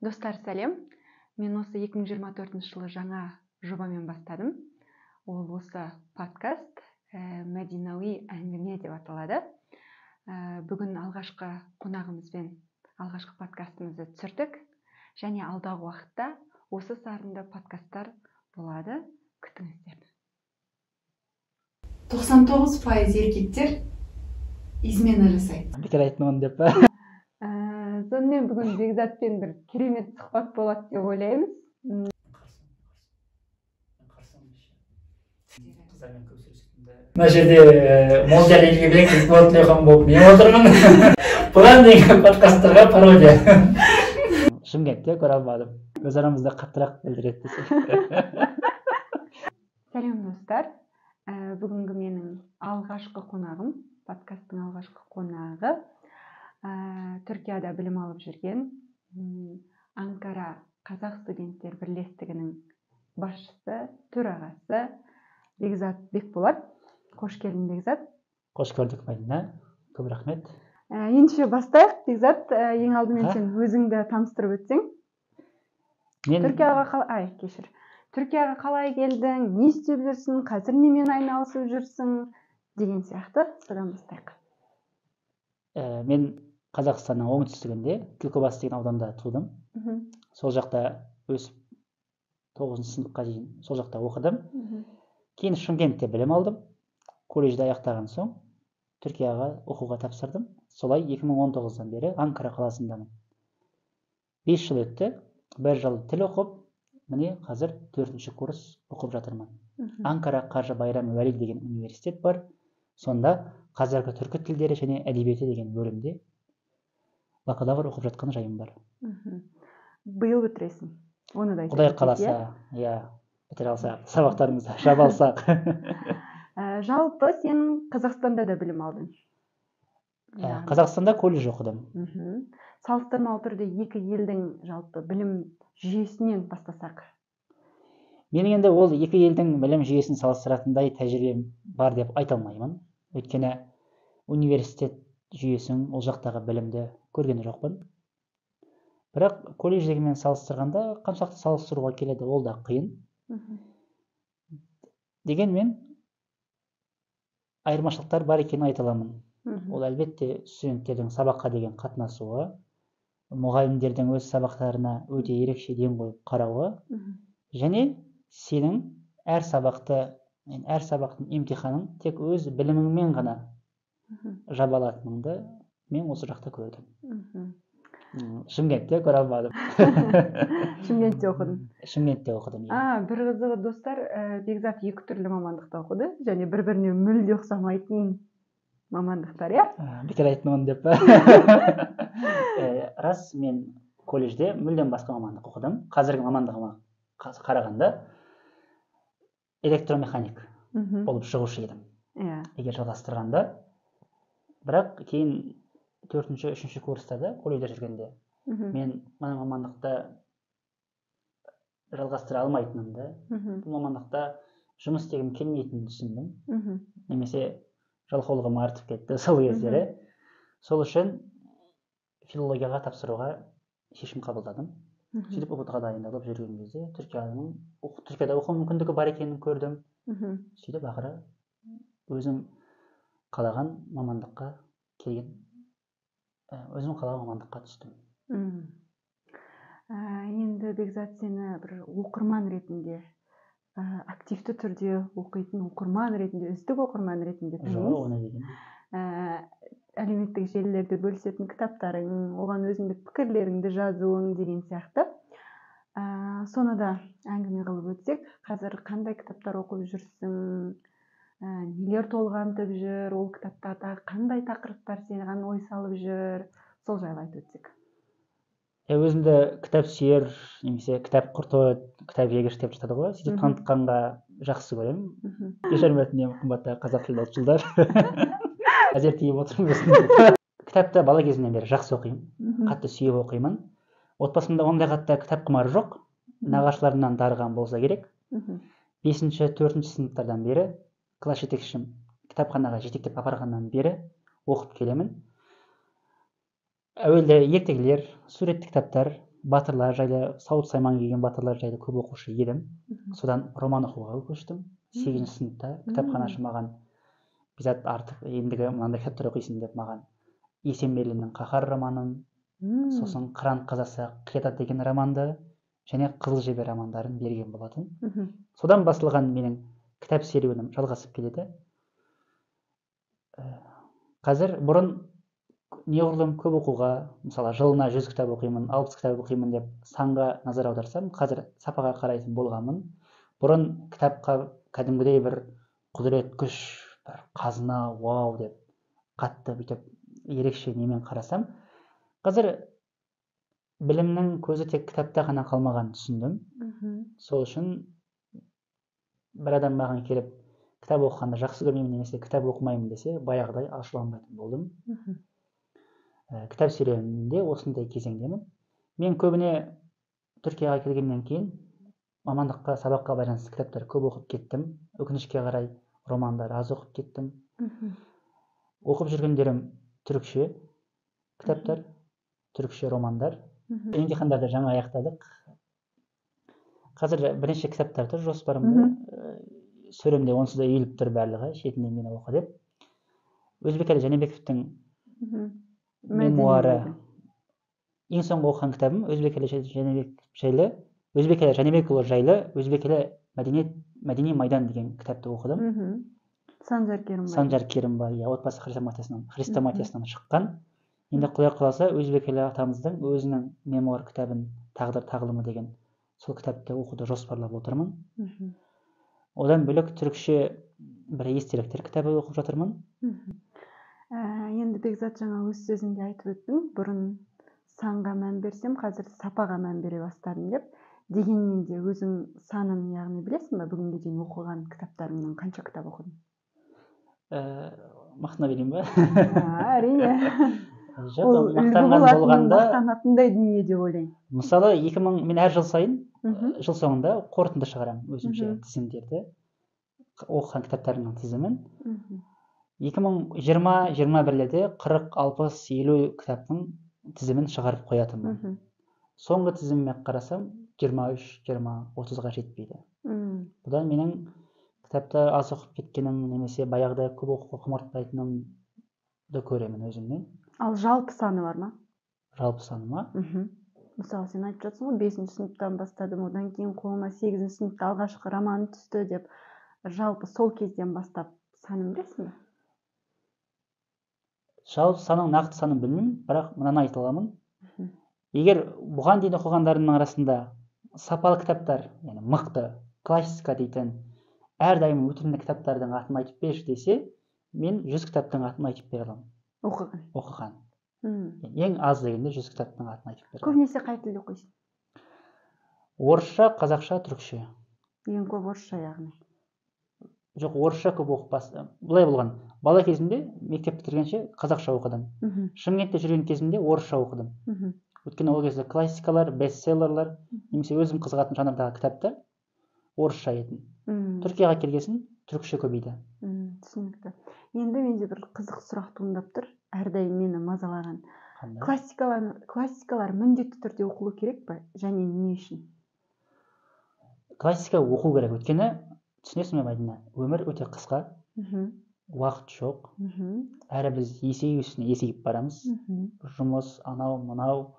Достар, сәлем. Мен осы 2024 жылы жаңа жобамен бастадым. Ол осы подкаст мәдинауи әңгіме деп аталады. Бүгін алғашқы қонағымызбен алғашқы подкастымызды түсірдік. Және алдағы уақытта осы сарында подкасттар болады. Күтіңіздер. 99% еркектер измена жасайды. Бекер айтмаған деп па? Сонымен бүгін Бекзатпен бір керемет сұхбат болады деп ойлаймыз. Мына жерде Молдияр Егебек, Бекболат Тілеухан болып мен отырмын. Бұған дейінгі подкасттарға пародия. Шымкентте көре алмадым. Өз арамызда қаттырақ білдіреді десе. Сәлем достар. Бүгінгі менің алғашқы қонағым, подкасттың алғашқы қонағы, Түркияда білім алып жүрген Анкара Қазақ студенттер бірлестігінің басшысы, төрағасы Бекзат Бекболат. Қош келдің, Бекзат. Қош көрдік, Мәдина. Көп рахмет. Ендеше бастайық, Бекзат. Ең алдымен сен өзіңді таныстырып өтсең. Түркияға қалай келдің, не істеп жүрсің, қазір немен айналысып жүрсің деген сияқты. Содан бастайық. Мен Қазақстанның оңтүстігінде Түлкібас деген ауданда тудым. Сол жақта өсіп 9 сыныпқа дейін сол жақта оқыдым. Кейін Шымкентте білім алдым. Колледжді аяқтаған соң Түркияға оқуға тапсырдым. Солай 2019-дан бері Анкара қаласындамын. 5 жыл өтті. 1 жыл тіл оқып, міне қазір 4-ші курс оқып жатырмын. Анкара Қажы Байрам Уәли деген университет бар. Сонда қазіргі түркі тілдері және әдебиеті деген бөлімде бакалавр оқып жатқан жайым бар. Биыл бітіресің. Оны да Құдай қаласа, бітіре алсақ, сабақтарымызды жаба алсақ. Жалпы сен Қазақстанда да білім алдың. Қазақстанда колледж оқыдым. Салыстырмалы түрде екі елдің жалпы білім жүйесінен бастасақ. Менің енді ол екі елдің білім жүйесін салыстыратындай тәжірибем бар деп айта алмаймын. Өйткені университет жүйесін, ол жақтағы білімді көрген жоқпын. Бірақ колледждегімен салыстырғанда қаншалықты салыстыруға келеді, ол да қиын. Дегенмен айырмашылықтар бар екенін айта аламын. Ол әлбетте студенттердің сабаққа деген қатынасуы, мұғалімдердің өз сабақтарына өте ерекше ден қойып қарауы, және сенің әр сабақтың емтиханын тек өз біліміңмен ғана жаба алатыныңды мен осы жақта көрдім. Шымкентте көре алмадым. Шымкентте оқыдың? Шымкентте оқыдым. Бір қызығы достар, Бекзат екі түрлі мамандықта оқыды, және бір-біріне мүлде ұқсамайтын мамандықтар, Бекер айтмаған деп па? Рас, мен колледжде мүлдем басқа мамандық оқыдым. Қазіргі мамандығыма қарағанда электромеханик болып шығушы едім. Егер жалғастырғанда. Бірақ кейін 4-ші, 3-ші курстарда колледжде жүргенде мен мына мамандықта жалғастыра алмайтынымды, бұл мамандықта жұмыс істегім келмейтінін түсіндім. Немесе жалқаулығым артып кетті сол кездері. Сол үшін филологияға тапсыруға шешім қабылдадым. Сөйтіп УБТ-ға дайындалып жүрген кезде Түркияда оқу мүмкіндігі бар екенін көрдім. Сөйтіп ақыры өзім қалаған мамандыққа түстім. Енді Бекзат сені бір оқырман ретінде, активті түрде оқитын оқырман ретінде, үздік оқырман ретінде танымыз. Әлеуметтік желілерде бөлісетін кітаптарың, оған өзіндік пікірлеріңді жазуың деген сияқты. Соны да әңгіме қылып өтсек, қазір қандай кітаптар оқып жүрсің, нелер толғантып жүр, ол кітаптарда қандай тақырыптар саған ой салып жүр, сол жайлы айтып өтсек. Өзімді кітап сүйер, немесе кітап құрты, кітап жегіш деп жатады ғой, сөйтіп танытқанға жақсы көремін. Кешір мәтіннен қымбатты қазақ тілді ұлтшылдар. Әзер тиіп отырмын. Кітапты бала кезімнен бері жақсы оқимын, қатты сүйіп оқимын. Отбасымда ондай қатты кітап құмары жоқ, нағашыларымнан дарыған болса керек. 5-ші, 4-ші сыныптардан бері класс жетекшім кітапханаға жетектеп апарғаннан бері оқып келемін. Әуелде ертегілер, суретті кітаптар, батырлар жайлы, сауыт сайман киген батырлар жайлы көп оқушы едім. Содан роман оқуға көштім. 8-ші сыныпта кітапханашы маған бизат артық ендігі мынандай кітаптар оқисың деп маған Есенберлиннің Қаһар романын, сосын Қыран қазасы қиядат деген романды және Қызыл жебе романдарын берген болатын. Содан басылған менің кітап серуенім жалғасып келеді. Қазір бұрын неғұрлым көп оқуға, мысалы жылына 100 кітап оқимын, 60 кітап оқимын деп санға назар аударсам, қазір сапаға қарайтын болғанмын. Бұрын кітапқа кәдімгідей бір құдірет, күш, бір қазына, вау деп қатты бүйтіп ерекше немен қарасам, қазір білімнің көзі тек кітапта ғана қалмағанын түсіндім. Сол үшін бір адам маған келіп кітап оқығанды жақсы көрмеймін немесе кітап оқымаймын десе, баяғыдай ашуланбайтын болдым. Кітап серуенінде осындай кезеңдемін. Мен көбіне Түркияға келгеннен кейін мамандыққа, сабаққа байланысты кітаптар көп оқып кеттім. Өкінішке қарай романдар аз оқып кеттім. Оқып жүргендерім түрікше кітаптар, түрікше романдар. Емтихандарды жаңа аяқтадық. Қазір бірнеше кітаптар тұр жоспарымда. Сөремде онсыз да үйіліп тұр барлығы, шетінен мені оқы деп. Өзбекәлі Жәнібековтің мемуары. Ең соңғы оқыған кітабым Өзбекәлі Жәнібекұлы жайлы Өзбекәлі мәдени майдан деген кітапты оқыдым. Санжар Керімбай, отбасы хрестоматиясынан шыққан. Енді Құдай қаласа Өзбекәлі атамыздың өзінің мемуар кітабын Тағдыр тағылымы деген сол кітапты оқуды жоспарлап отырмын. Одан бөлек түрікше бір естеліктер кітабы оқып жатырмын. Енді Бекзат жаңа өз сөзінде айтып өттің, бұрын санға мән берсем, қазір сапаға мән бере бастадым деп. Дегенмен де өзің санын яғни білесің бе, бүгінге дейін оқыған кітаптарыңнан қанша кітап оқыдың? Мақтана берейін ба? Әрине. Жоқ, мақтанатындай дүние деп ойлаймын. Мысалы, мен әр жыл сайын, жыл соңында қорытынды шығарамын өзімше тізімдерді, оқыған кітаптарымның тізімін. 2020-21-лерде 40, 60, 50 кітаптың тізімін шығарып қоятынмын. Соңғы тізіміме қарасам 23, 20, 30-ға жетпейді. Бұдан менің кітапты аз оқып кеткенім немесе баяғыда көп оқуға құмартпайтынымды көремін өзімнен. Ал жалпы саны бар ма? Жалпы саны ма? Мысалы, сен айтып жатсың ғой, 5-ші сыныптан бастадым, одан кейін қолыма 8-ші сыныпта алғашқы роман түсті деп. Жалпы сол кезден бастап санын білесің бе? Жалпы саның нақты санын білмеймін, бірақ мынаны айта аламын. Егер бұған дейін оқығандарымның арасында сапалы кітаптар, яғни мықты, классика дейтін, әрдайым өтімді кітаптардың атын айтып берші десе, мен 100 кітаптың атын айтып бере аламын. Оқыған. Ең аз дегенде 100 кітаптың атын айтып бере аламын. Көбінесе қай тілде оқисың? Орысша, қазақша, түрікше. Ең көп орысша яғни? Жоқ, орысша көп оқып бастым. Бұлай болған. Бала кезімде мектеп бітіргенше қазақша оқыдым. Шымкентте жүрген кезімде орысша оқыдым. Өйткені ол кезде классикалар, бестселлерлер, немесе өзім қызығатын жанрдағы кітаптар орысша еді. Түркияға келгесін түрікше көбейді. Түсінікті. Енді менде бір қызық сұрақ туындап тұр. Әрдайым мені мазалаған. Классикалар міндетті түрде оқылу керек пе? Және не үшін? Классика оқу керек. Өйткені түсінесің бе, Мәдина? Өмір өте қысқа. Уақыт жоқ. Әрі біз есейу үстіне есейіп барамыз. Жұмыс, анау, мынау.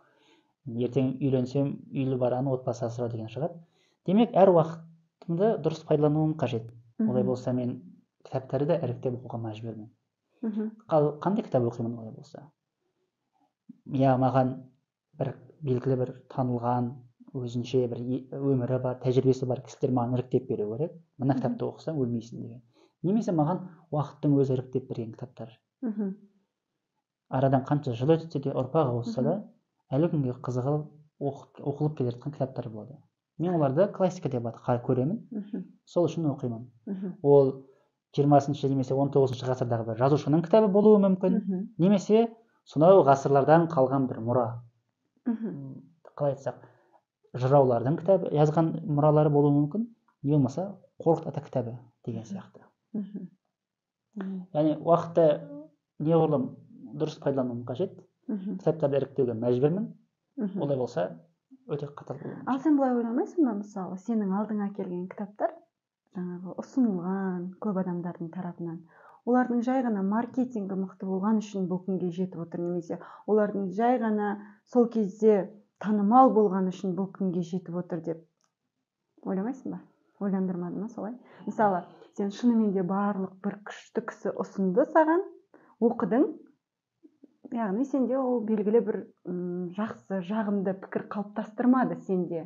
Ертең үйленсем, үйлі бараны отбасы асырау деген шығады. Демек, әр уақытымды дұрыс пайдалануым қажет. Олай болса, мен кітаптарды іріктеп оқуға мәжбүрмін. Қандай кітап оқимын олай болса? Маған бір белгілі бір танылған, өзінше бір өмірі бар, тәжірибесі бар кісілер маған іріктеп беру керек. Мына кітапты оқысаң өлмейсің деген. Немесе маған уақыттың өзі іріктеп берген кітаптар. Арадан қанша жыл өтсе де, ұрпағы озса да, әлі күнге қызығы оқылып келе жатқан кітаптар болады. Мен оларды классика деп көремін. Сол үшін оқимын. Ол 20-шы немесе 19-шы ғасырдағы бір жазушының кітабы болуы мүмкін. Немесе сонау ғасырлардан қалған бір мұра. Қалай айтсақ, жыраулардың кітабы, жазған мұралары болуы мүмкін. Не болмаса, Қорқыт ата кітабы деген сияқты. Яғни уақытты неғұрлым дұрыс пайдалануым қажет. Кітаптарды іріктеуге мәжбүрмін. Олай болса, өте қатал болуы. Ал сен былай ойламайсың ба, мысалы, сенің алдыңа келген кітаптар жаңағы ұсынылған көп адамдардың тарапынан, олардың жай ғана маркетингі мықты болған үшін бұл күнге жетіп отыр, немесе олардың жай ғана сол кезде танымал болған үшін бұл күнге жетіп отыр деп ойламайсың ба? Ойландырмады ма солай? Мысалы, сен шынымен де барлық бір күшті кісі ұсынды саған, оқыдың, яғни сенде ол белгілі бір жақсы, жағымды пікір қалыптастырмады сенде.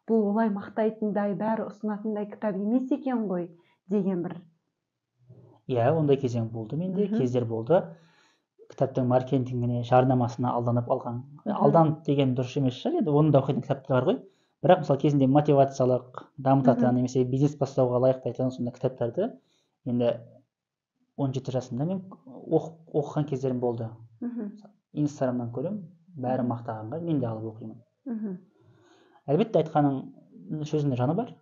Бұл олай мақтайтындай, бәрі ұсынатындай кітап емес екен ғой деген бір. Иә, ондай кезең болды менде, кездер болды. Кітаптың маркетингіне, жарнамасына алданып алған. Алданып деген дұрыс емес шығар, енді оны да оқитын кітаптар бар ғой. Бірақ мысалы кезінде мотивациялық, дамытатын немесе бизнес бастауға лайықты айтылған сондай кітаптарды енді 17 жасымда мен оқыған кездерім болды. Инстаграмнан көрем, бәрі мақтағанға мен де алып оқимын. Әлбетте айтқаның сөзінде жаны бар.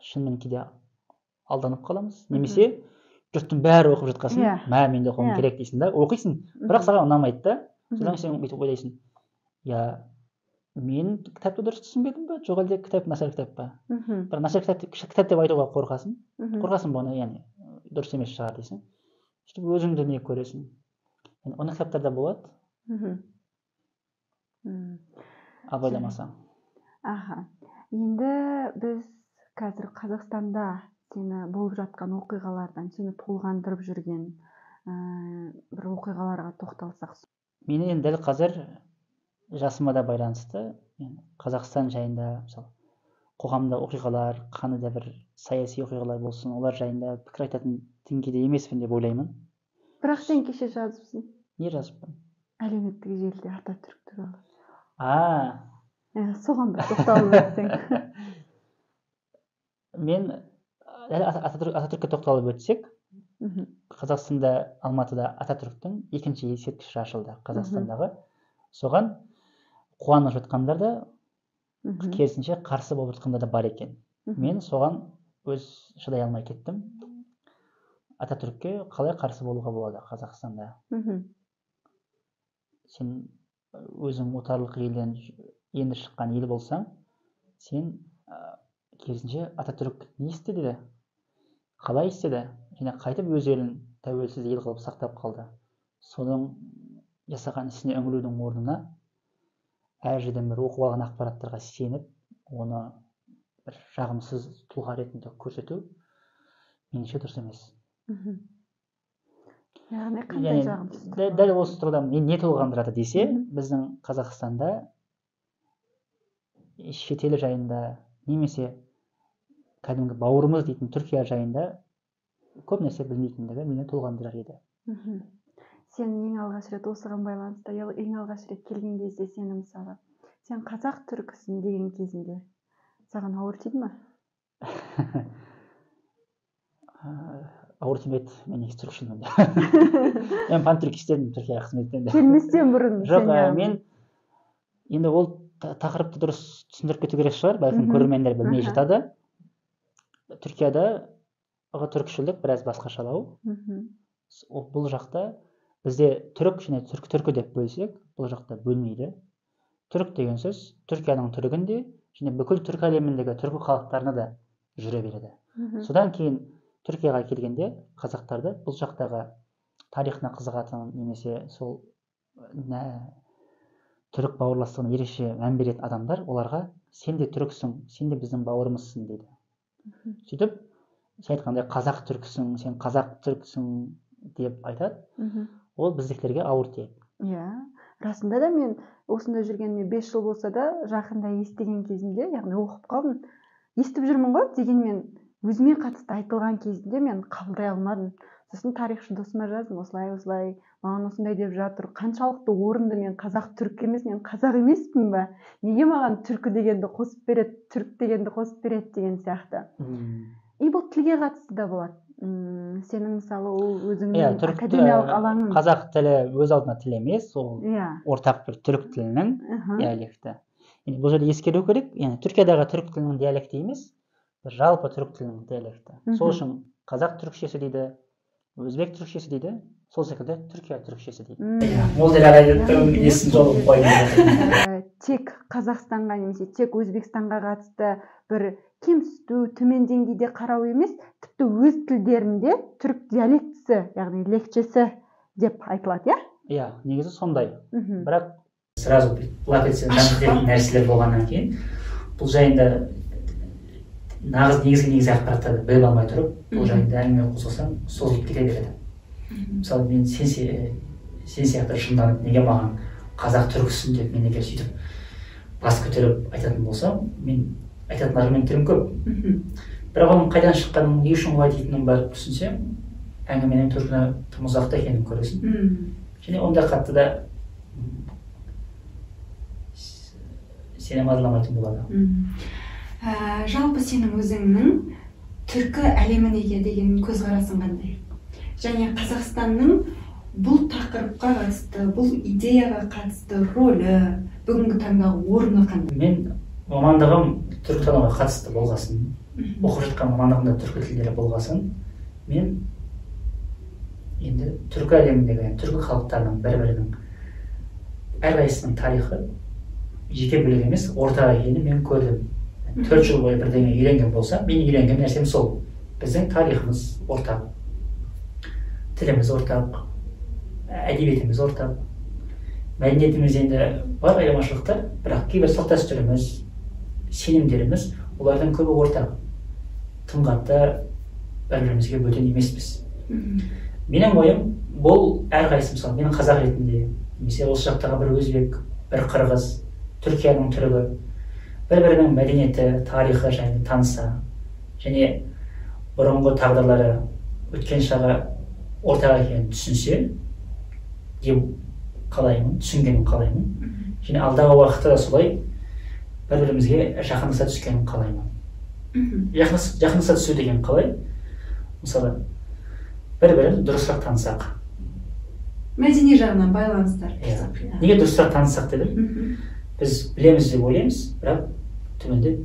Шынымен кейде алданып қаламыз. Немесе жұрттың бәрі оқып жатқасын, мен де оқуым керек дейсің да, оқисың, бірақ саған ұнамайды да. Содан сен бүйтіп ойлайсың, мен кітапты дұрыс түсінбедім бе, жоқ әлде кітап нашар кітап па? Бірақ нашар кітап деп айтуға қорқасың. Қорқасың ба оны, яғни дұрыс емес шығар дейсің. Сөйтіп өзіңді не көресің? Оны кітаптарда болады. Абайламасаң. Енді біз қазір Қазақстанда сені болып жатқан оқиғалардан, сені толғандырып жүрген бір оқиғаларға тоқталсақ. Мені енді дәл қазір жасыма да байланысты, Қазақстан жайында, мысалы, қоғамда оқиғалар, қандай да бір саяси оқиғалар болсын, олар жайында пікір айтатын деңгейде емеспін деп ойлаймын. Бірақ сен кеше жазыпсың. Не жазыппын? Әлеуметтік желіде Ататүрік туралы. Соған бір тоқталып өтсең. Мен Ататүрікке тоқталып өтсек, Қазақстанда, Алматыда Ататүріктің екінші ескерткіші ашылды Қазақстандағы. Соған қуанып жатқандар да, керісінше қарсы болып жатқандар да бар екен. Мен соған өз шыдай алмай кеттім. Ататүрікке қалай қарсы болуға болады Қазақстанда? Сен өзің отарлық елден енді шыққан ел болсаң, сен керісінше Ататүрік не істеді? Қалай істеді? Және қайтып өз елін тәуелсіз ел қылып сақтап қалды. Соның жасаған ісіне үңілудің орнына әр жерден бір оқып алған ақпараттарға сеніп, оны бір жағымсыз тұлға ретінде көрсету меніңше дұрыс емес. Яғни қандай жағымсыз? Дәл осы тұрғыда мен не толғандырады десе, біздің Қазақстанда шетел жайында немесе кәдімгі бауырымыз дейтін Түркия жайында көп нәрсе білмейтіндігі мені толғандырар еді. Сен ең алғаш рет осыған байланысты, ең алғаш рет келген кезде сені мысалы, сен қазақ түркісің деген кезінде саған ауыр тиді ма? Ауыр тимеді, мен негізі түркішімін. Мен пантүрк істедім Түркияға қызметтен. Келместен бұрын. Жоқ, мен енді ол тақырыпты дұрыс түсіндіріп кету керек шығар, бәлкім көрермендер білмей жатады. Түркиядағы түркішілдік біраз басқашалау. Бұл жақта бізде түрік және түркі деп бөлсек, бұл жақта бөлмейді. Түрік деген сөз Түркияның түрігінде және бүкіл түркі әлеміндегі түркі халықтарына да жүре береді. Содан кейін Түркияға келгенде қазақтарды бұл жақтағы тарихына қызығатын немесе сол түрік бауырластығына ерекше мән беретін адамдар оларға сен де түріксің, сен де біздің бауырымызсың дейді. Сөйтіп, сен айтқандай қазақ түркісің, сен қазақ түркісің деп айтады. Ол біздіктерге ауыр тиеді. Иә, расында да мен осында жүргеніме 5 жыл болса да жақында естіген кезімде, яғни оқып қалдым. Естіп жүрмін ғой, дегенмен өзіме қатысты айтылған кезінде мен қабылдай алмадым. Сосын тарихшы досыма жаздым, осылай, маған осындай деп жатыр. Қаншалықты орынды, мен қазақ түрік емес, мен қазақ емеспін ба? Неге маған түркі дегенді қосып береді, түрік дегенді қосып береді деген сияқты. И бұл тілге қатысты да болады. Сенің мысалы ол өзіңнің академиялық алаңың. Қазақ тілі өз алдына тіл емес, ол ортақ бір түрік тілінің диалекті. Бұл жерде ескеру керек, Түркиядағы түрік тілінің диалекті емес, жалпы түрік тілінің диалекті. Сол үшін қазақ түрікшесі дейді, өзбек түрікшесі дейді, сол секілді түркия түрікшесі дейді. Молдер ағайдың несін жолып қойды. Тек Қазақстанға немесе тек Өзбекстанға қатысты бір кемсіту, төмен деңгейде қарау емес, тіпті өз тілдерінде түрік диалектісі, яғни лекчесі деп айтылады, иә? Иә, негізі сондай. Бірақ сразу лап етсең жаңғыртетін нәрселер болғаннан кейін, бұл жайында негізгі ақпараттарды біліп алмай тұрып, бұл жайында әңгіме қозғасаң, созылып кете береді. Мысалы, мен сен сияқты шынданып, неге маған қазақ түркісің деп мен егер сөйтіп бас көтеріп айтатын болсам, мен айтатын аргументтерім көп. Бірақ оның қайдан шыққанын, не үшін олай дейтінін барып түсінсем, әңгіменің түркіні тым ұзақты екенін көресің. Және ондай қатты да сені мазаламайтын болады. Жалпы сенің өзіңнің түркі әлеміне деген көзқарасың қандай? Және Қазақстанның бұл тақырыпқа қатысты, бұл идеяға қатысты рөлі, бүгінгі таңдағы орны қандай? Мен мамандығым түркітануға қатысты болғасын, оқып жатқан мамандығымда түркі тілдері болғасын, мен енді түркі әлеміндегі, түркі халықтарының бір-бірінің әрқайсысының тарихы жеке бөлек емес, ортаға екенін мен көрдім. 4 жыл бойы бірдеңе үйренген болсам, мен үйренген нәрсем сол. Біздің тарихымыз ортақ, тіліміз ортақ, әдебиетіміз ортақ, мәдениетіміз енді бар айырмашылықтар, бірақ кейбір салт дәстүріміз, сенімдеріміз, олардың көбі ортақ. Тым қатты бір-бірімізге бөтен емеспіз. Менің ойым, бұл әрқайсысы, мысалы, менің қазақ ретінде, немесе осы жақтағы бір өзбек, бір қырғыз, Түркияның түрігі, бір-бірінің мәдениеті, тарихы жайлы таныса, және бұрынғы тағдырлары өткен шағы ортаға екенін түсінсе, деп қалаймын, түсінгенін қалаймын. Және алдағы уақытта да солай бір-бірімізге жақындаса түскенін қалаймын. Жақындаса түсу деген қалай? Мысалы, бір-бірін дұрысырақ танысақ. Мәдени жағынан байланыстар. Неге дұрысырақ танысақ дедім? Біз білеміз деп ойлаймыз, бірақ төменде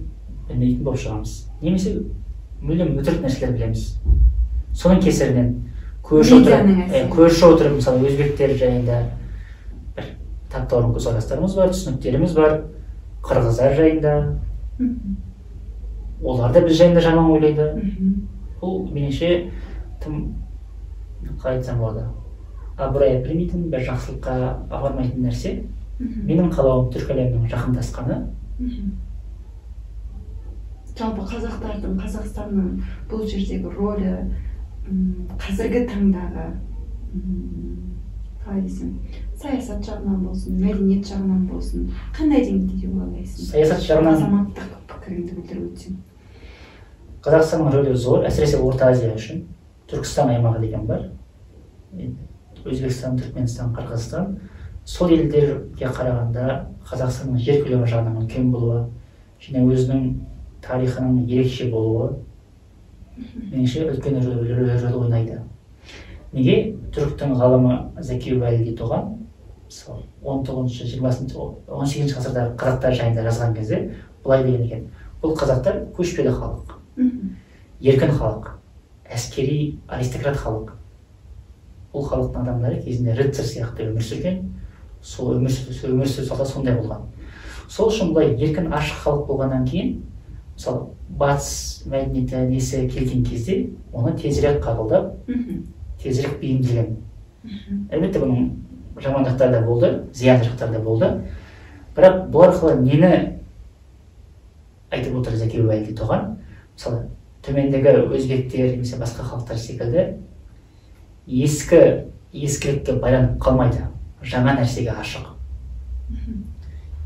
білмейтін болып шығамыз. Немесе мүлдем өтірік нәрселер білеміз. Соның кесірінен көрші отырып, мысалы, өзбектер жайында бір таптаурын көзқарастарымыз бар, түсініктеріміз бар, қырғыздар жайында, олар да біз жайында жаман ойлайды. Бұл меніңше тым, қалай айтсам болады, абырой білмейтін, бір жақсылыққа апармайтын нәрсе. Менің қалауым түркі әлемінің жақындасқаны. Жалпы қазақтардың, Қазақстанның бұл жердегі рөлі, қазіргі таңдағы, қалай десем, саясат жағынан болсын, мәдениет жағынан болсын, қандай деңгейде деп ойлайсың? Саясат жағынан азаматтық пікіріңді білдіріп өтсең. Қазақстанның рөлі зор, әсіресе Орта Азия үшін. Түркістан аймағы деген бар. Өзбекстан, Түркменстан, Қырғызстан. Сол елдерге қарағанда Қазақстанның жер көлемі жағынан үлкен болуы, және өзінің тарихының ерекше болуы меніңше үлкен рөл ойнайды. Неге? Түріктің ғалымы Заки Уәлиди туған, 18 ғасырдағы қазақтар жайында жазған кезде былай деген екен: бұл қазақтар көшпелі халық, еркін халық, әскери аристократ халық. Бұл халықтың адамдары кезінде рыцарь сияқты өмір сүрген, сол өмір сүру салты сондай болған. Сол үшін бұлай еркін ашық халық болғаннан кейін, мысалы, батыс мәдениеті несі келген кезде оны тезірек қабылдап, тезірек бейімделген. Әлбетте бұның жаман жақтары да болды, зиян жақтары да болды. Бірақ бұл арқылы нені айтып отыр Заки Уәлиди туған? Мысалы, төмендегі өзбектер, немесе басқа халықтар секілді ескілікке байланып қалмайды, жаңа нәрсеге ашық.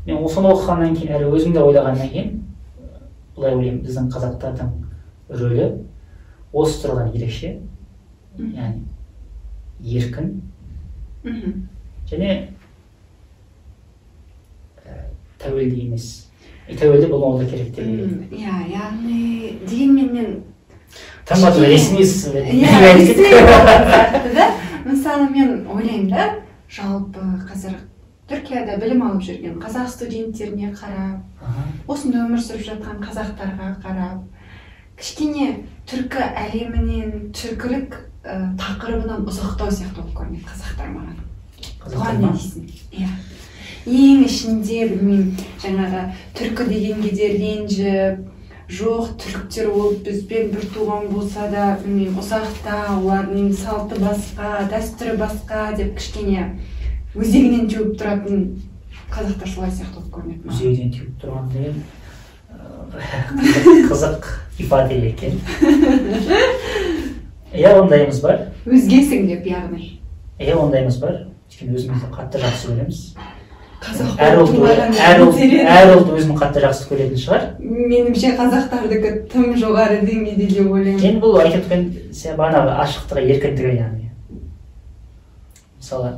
Мен осыны оқығаннан кейін, әрі өзімді ойлағаннан кейін, бұлай ойлаймын, біздің қазақтардың рөлі осы тұрған ерекше, яғни еркін, және тәуелді емес. Тәуелді болмауы да керек деп ойлаймын. Иә, яғни дегенмен мен тамақты ресмис. Мысалы, мен ойлаймын да, жалпы қазір Түркияда білім алып жүрген қазақ студенттеріне қарап, осында өмір сүріп жатқан қазақтарға қарап, кішкене түркі әлемінен түркілік тақырыбынан ұзақтау сияқты болып көрінеді қазақтар маған. Бұған не дейсің? Иә. Ең ішінде білмеймін, жаңағы түркі дегенге де ренжіп, жоқ түріктер ол бізбен бір туған болса да, білмеймін, ұзақта, олардың салты басқа, дәстүрі басқа деп кішкене өзегінен теуіп тұратын қазақтар солай сияқты болып көрінеді. Өзегінен теуіп тұрған деген қызық ифаде екен. Иә, ондайымыз бар. Өзгесің деп, яғни. Иә, ондайымыз бар. Өйткені өзімізді қатты жақсы көреміз. Әр ұлт өзін қатты жақсы көретін шығар. Меніңше қазақтардікі тым жоғары деңгейде деп ойлаймын. Енді бұл айтып тұрған бағанағы ашықтығы, еркіндігі яғни. Мысалы,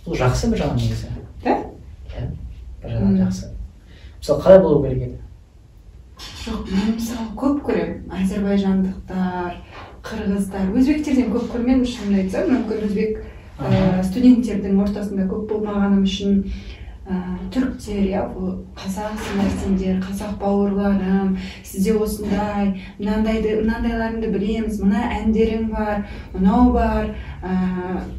бұл жақсы бір жағынан негізі. Да? Иә, бір жағынан жақсы. Мысалы, қалай болу керек еді? Жоқ, мен мысалы көп көремін. Әзербайжандықтар, қырғыздар, өзбектерден көп көрмедім, шынымды айтсам, мүмкін өзбек студенттердің ортасында көп болмағаным үшін түріктер, иә, қазақсыңдар сендер, қазақ бауырларым, сізде осындай, мынандайларыңды білеміз, мына әндерің бар, мынау бар,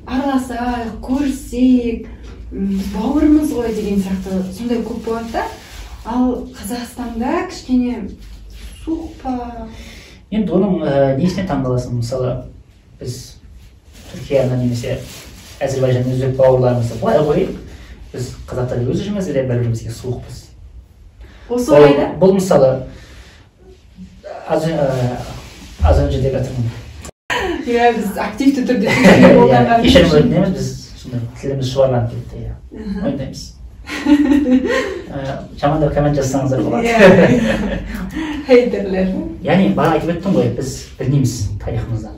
араласайық, көрсек, бауырымыз ғой деген сияқты сондай көп болады да. Ал Қазақстанда кішкене суық па? Енді оның несіне таңғаласың? Мысалы, біз Түркияны немесе Әзербайжан өзбек бауырларымызды былай қойып, біз қазақтар өз ішімізде бір-бірімізге суықпыз. Осы орайда? Бұл мысалы аз önce деп жатырмын. Иә, біз активті түрде қолданған. Кешірім өтінеміз, біз сондай тіліміз шұбарланып кетті, иә. Ойнаймыз. Жамандап коммент жазсаңыздар болады. Хейтерлер. Яғни бағана айтып өттім ғой, біз білмейміз тарихымыздан.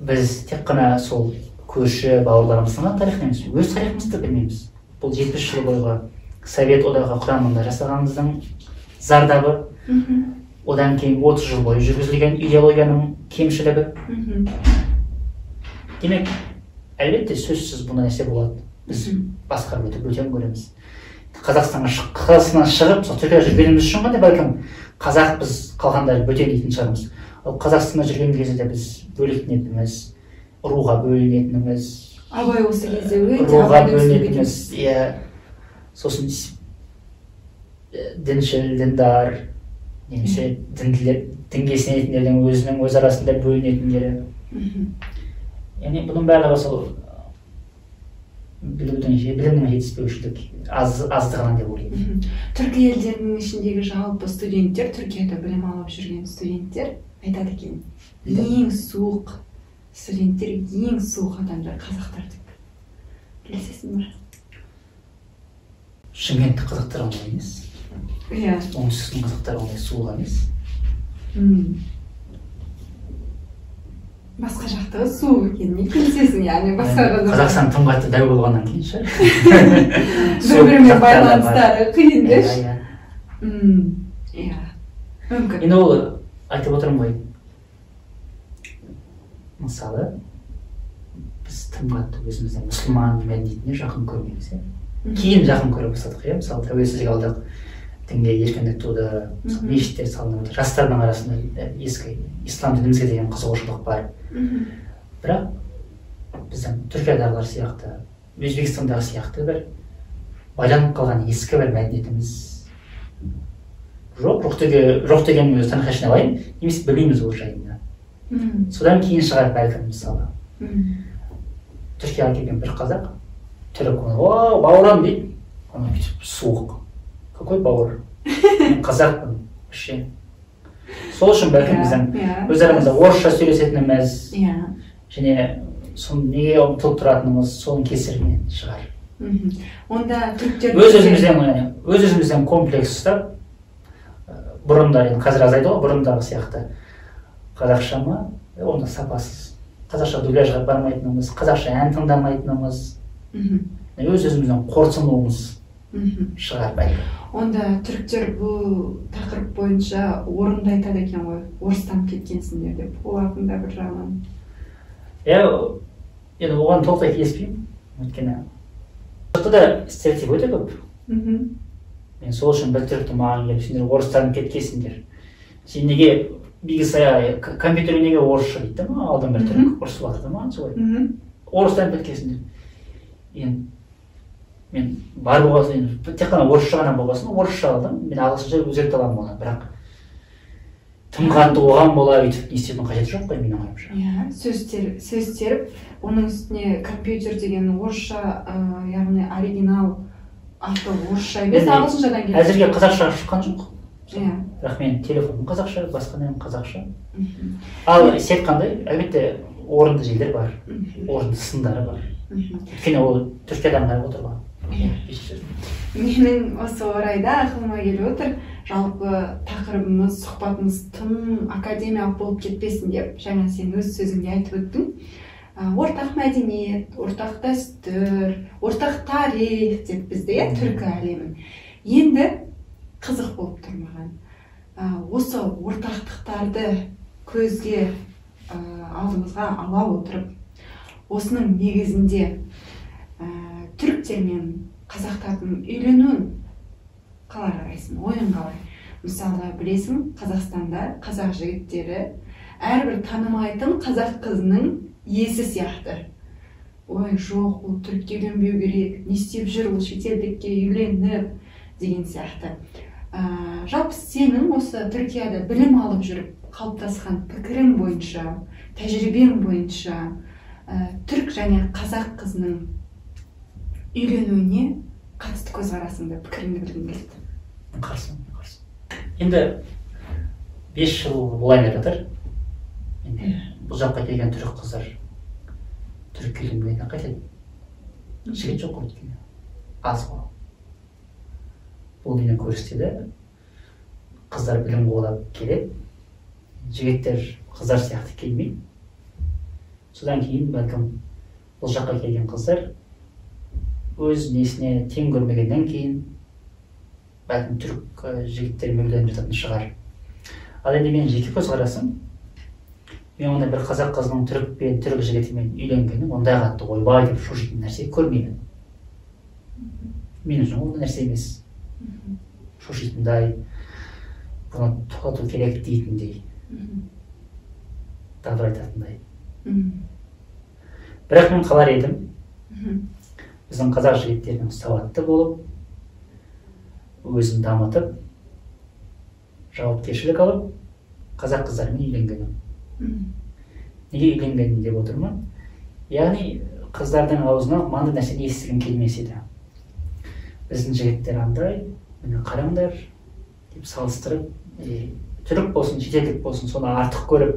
Біз тек қана сол көрші бауырларымыздың тарихын емес, өз тарихымызды білмейміз. Бұл 70 жыл бойғы Совет одағы құрамында жасағанымыздың зардабы, одан кейін 30 жыл бойы жүргізілген идеологияның кемшілігі. Демек, әлбетте сөзсіз бұндай нәрсе болады. Біз басқарып өтіп бөтен көреміз. Қазақстаннан шығып, сол Түркияда жүргеніміз үшін ғана бәлкім қазақ біз қалғандар бөтен дейтін шығармыз. Ал Қазақстанда жүрген кезде біз бөлінетініміз, руға бөлінетініміз, абай осы кезде өте руға бөлінетініміз, сосын діншіл, діндар, немесе дінге сенетіндердің өзінің өз арасында бөлінетіндері. Яғни бұның барлығы сол білімнің жетіспеушілік аздығынан деп ойлаймын. Түркі елдерінің ішіндегі жалпы студенттер, Түркияда білім алып жүрген студенттер айтады екен, ең суық студенттер, ең суық адамдар қазақтар деп. Білесің бе? Шымкенттік қазақтар ондай емес. Иә. Оңтүстіктің қазақтары ондай суық емес. Басқа жақтағы суық екен, не келісесің, яғни басқа Қазақстан тым қатты дәу болғаннан кейін шығар. Бір-бірімен байланыстары қиын деш. Иә. Мүмкін. Енді ол айтып отырмын ғой. Мысалы, біз тым қатты өзімізді мұсылман мәдениетіне жақын көрмейміз. Кейін жақын көре бастадық, мысалы тәуелсіздік алдық, дінге еркіндік туды, мешіттер салынып отыр. Жастардың арасында ескі ислам дінімізге деген қызығушылық бар. Бірақ біздің Түркиядағылар сияқты, Өзбекстандағы сияқты бір байланып қалған ескі бір мәдениетіміз жоқ деген өзі таңқашына алайын, немесе білмейміз ол жайында. Содан кейін шығар бәлкім мысалы. Түркияға келген бір қазақ, түрік оны, о, бауырым дейді. Оны бүйтіп суық. Какой бауыр? Мен қазақпын, вообще. Сол үшін бәлкім біздің өз арамызда орысша сөйлесетініміз, және соны неге ұмтылып тұратынымыз соның кесірінен шығар. Онда түріктер өз-өзімізден комплекс ұстап, бұрындар, қазір азайды ғой, бұрындағы сияқты қазақша ма, онда сапасыз. Қазақша дубляжға бармайтынымыз, қазақша ән тыңдамайтынымыз, өз-өзімізден қорсынуымыз шығар бәлкім. Онда түріктер бұл тақырып бойынша орынды айтады екен ғой, орыстанып кеткенсіңдер деп, олардың да бір жағынан. Енді оған толықтай келіспеймін, өйткені жұртта да стереотип өте көп. Мен сол үшін бір түрікті маған келіп, сендер орыстанып кеткенсіңдер. Сен неге бигісая компьютер неге орысша дейді да ма, алдын бір түрік ұрысып жатыр да ма, солай орыстан біткесіңдер. Енді мен бар болғасын, енді тек қана орысша ғана болғасын, орысша алдым, мен ағылшынша өзгерте аламын оны, бірақ тым қатты оған бола өйтіп не істеудің қажеті жоқ қой менің ойымша. Иә, сөз теріп, оның үстіне компьютер деген орысша, яғни оригинал аты орысша емес, ағылшыншадан келеді. Әзірге қазақша шыққан жоқ. Иә. Бірақ менің телефоным қазақша, басқа нем қазақша. Ал сен қандай? Әлбетте орынды жерлер бар, орынды сындары бар. Өйткені ол Түркиядан қарап отыр ғой. Менің осы орайда ақылыма келіп отыр, жалпы тақырыбымыз, сұхбатымыз тым академиялық болып кетпесін деп, жаңа сен өз сөзіңде айтып өттің. Ортақ мәдениет, ортақ дәстүр, ортақ тарих деп бізде түркі әлемін. Енді қызық болып тұр маған. Осы ортақтықтарды көзге алдымызға ала отырып, осының негізінде түріктер мен қазақтардың үйленуін қалай қарайсың, ойың қалай? Мысалы, білесің, Қазақстанда қазақ жігіттері әрбір танымайтын қазақ қызының есі сияқты. Ой, жоқ, ол түрікке үйленбеу керек, не істеп жүр, ол шетелдікке үйленіп деген сияқты. Жалпы сенің осы Түркияда білім алып жүріп қалыптасқан пікірің бойынша, тәжірибең бойынша түрік және қазақ қызының үйленуіне қатысты көзқарасыңды, пікіріңді білгім келді. Қарсы. Енді 5 жыл болайын деп жатыр. Бұл жаққа келген түрік қыздар түрікке үйленбегеннен қайтеді. Жігіт жоқ қой өйткені. Аз ғой. Бұл неден көрсетеді, қыздар білім қуалап келеді, жігіттер қыздар сияқты келмейді. Содан кейін бәлкім бұл жаққа келген қыздар өз несіне тең көрмегеннен кейін бәлкім түрік жігіттермен үйленіп жататын шығар. Ал енді менің жеке көзқарасым, мен ондай бір қазақ қызының түрік жігітімен үйленгенін ондай қатты ойбай деп шошитын нәрсе көрмеймін. Мен үшін ондай нәрсе емес. Шошитындай, бұны тоқтату керек дейтіндей, дабыр айтатындай. Бірақ мен қалар едім, біздің қазақ жігіттерінің сауатты болып, өзін дамытып, жауапкершілік алып, қазақ қыздарымен үйленгенім. Неге үйленгенім деп отырмын? Яғни қыздардың аузына мынандай нәрсені естігім келмес еді. Біздің жігіттер андай, міне қараңдар деп салыстырып, түрік болсын, шетелдік болсын, соны артық көріп.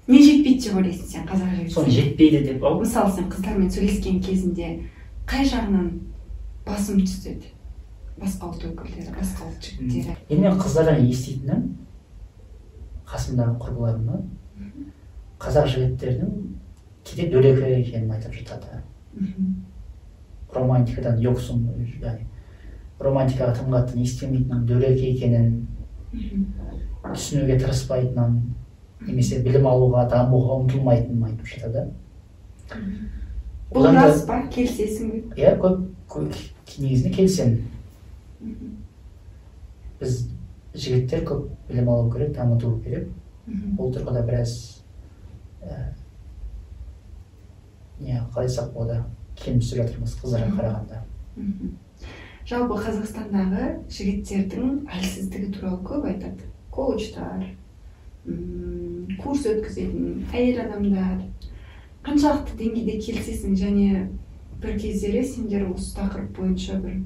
Не жетпейді деп ойлайсың сен қазақ жігіттері? Соны жетпейді деп. Мысалы сен қыздармен сөйлескен кезінде қай жағынан басым түседі? Басқа ұлт өкілдері, басқа ұлт жігіттері. Енді мен қыздардан еститінім, қасымдағы құрбыларымнан, қазақ жігіттерінің кейде дөрекі екенін айтып жатады. Романтикадан йоксун, яғни романтикаға тым қатты не істемейтінін, дөрекі екенін, түсінуге тырыспайтынын, немесе білім алуға, дамуға ұмтылмайтынын айтып жатады. Бұл рас па? Келісесің бе? Иә, көп негізінде келісемін. Біз жігіттер көп білім алу керек, дамыту керек. Бұл тұрғыда біраз қалай айтсақ болады, кем түсіп жатырмыз қыздарға қарағанда. Жалпы Қазақстандағы жігіттердің әлсіздігі туралы көп айтады. Коучтар, курс өткізетін әйел адамдар. Қаншалықты деңгейде келісесің, және бір кездері сендер осы тақырып бойынша бір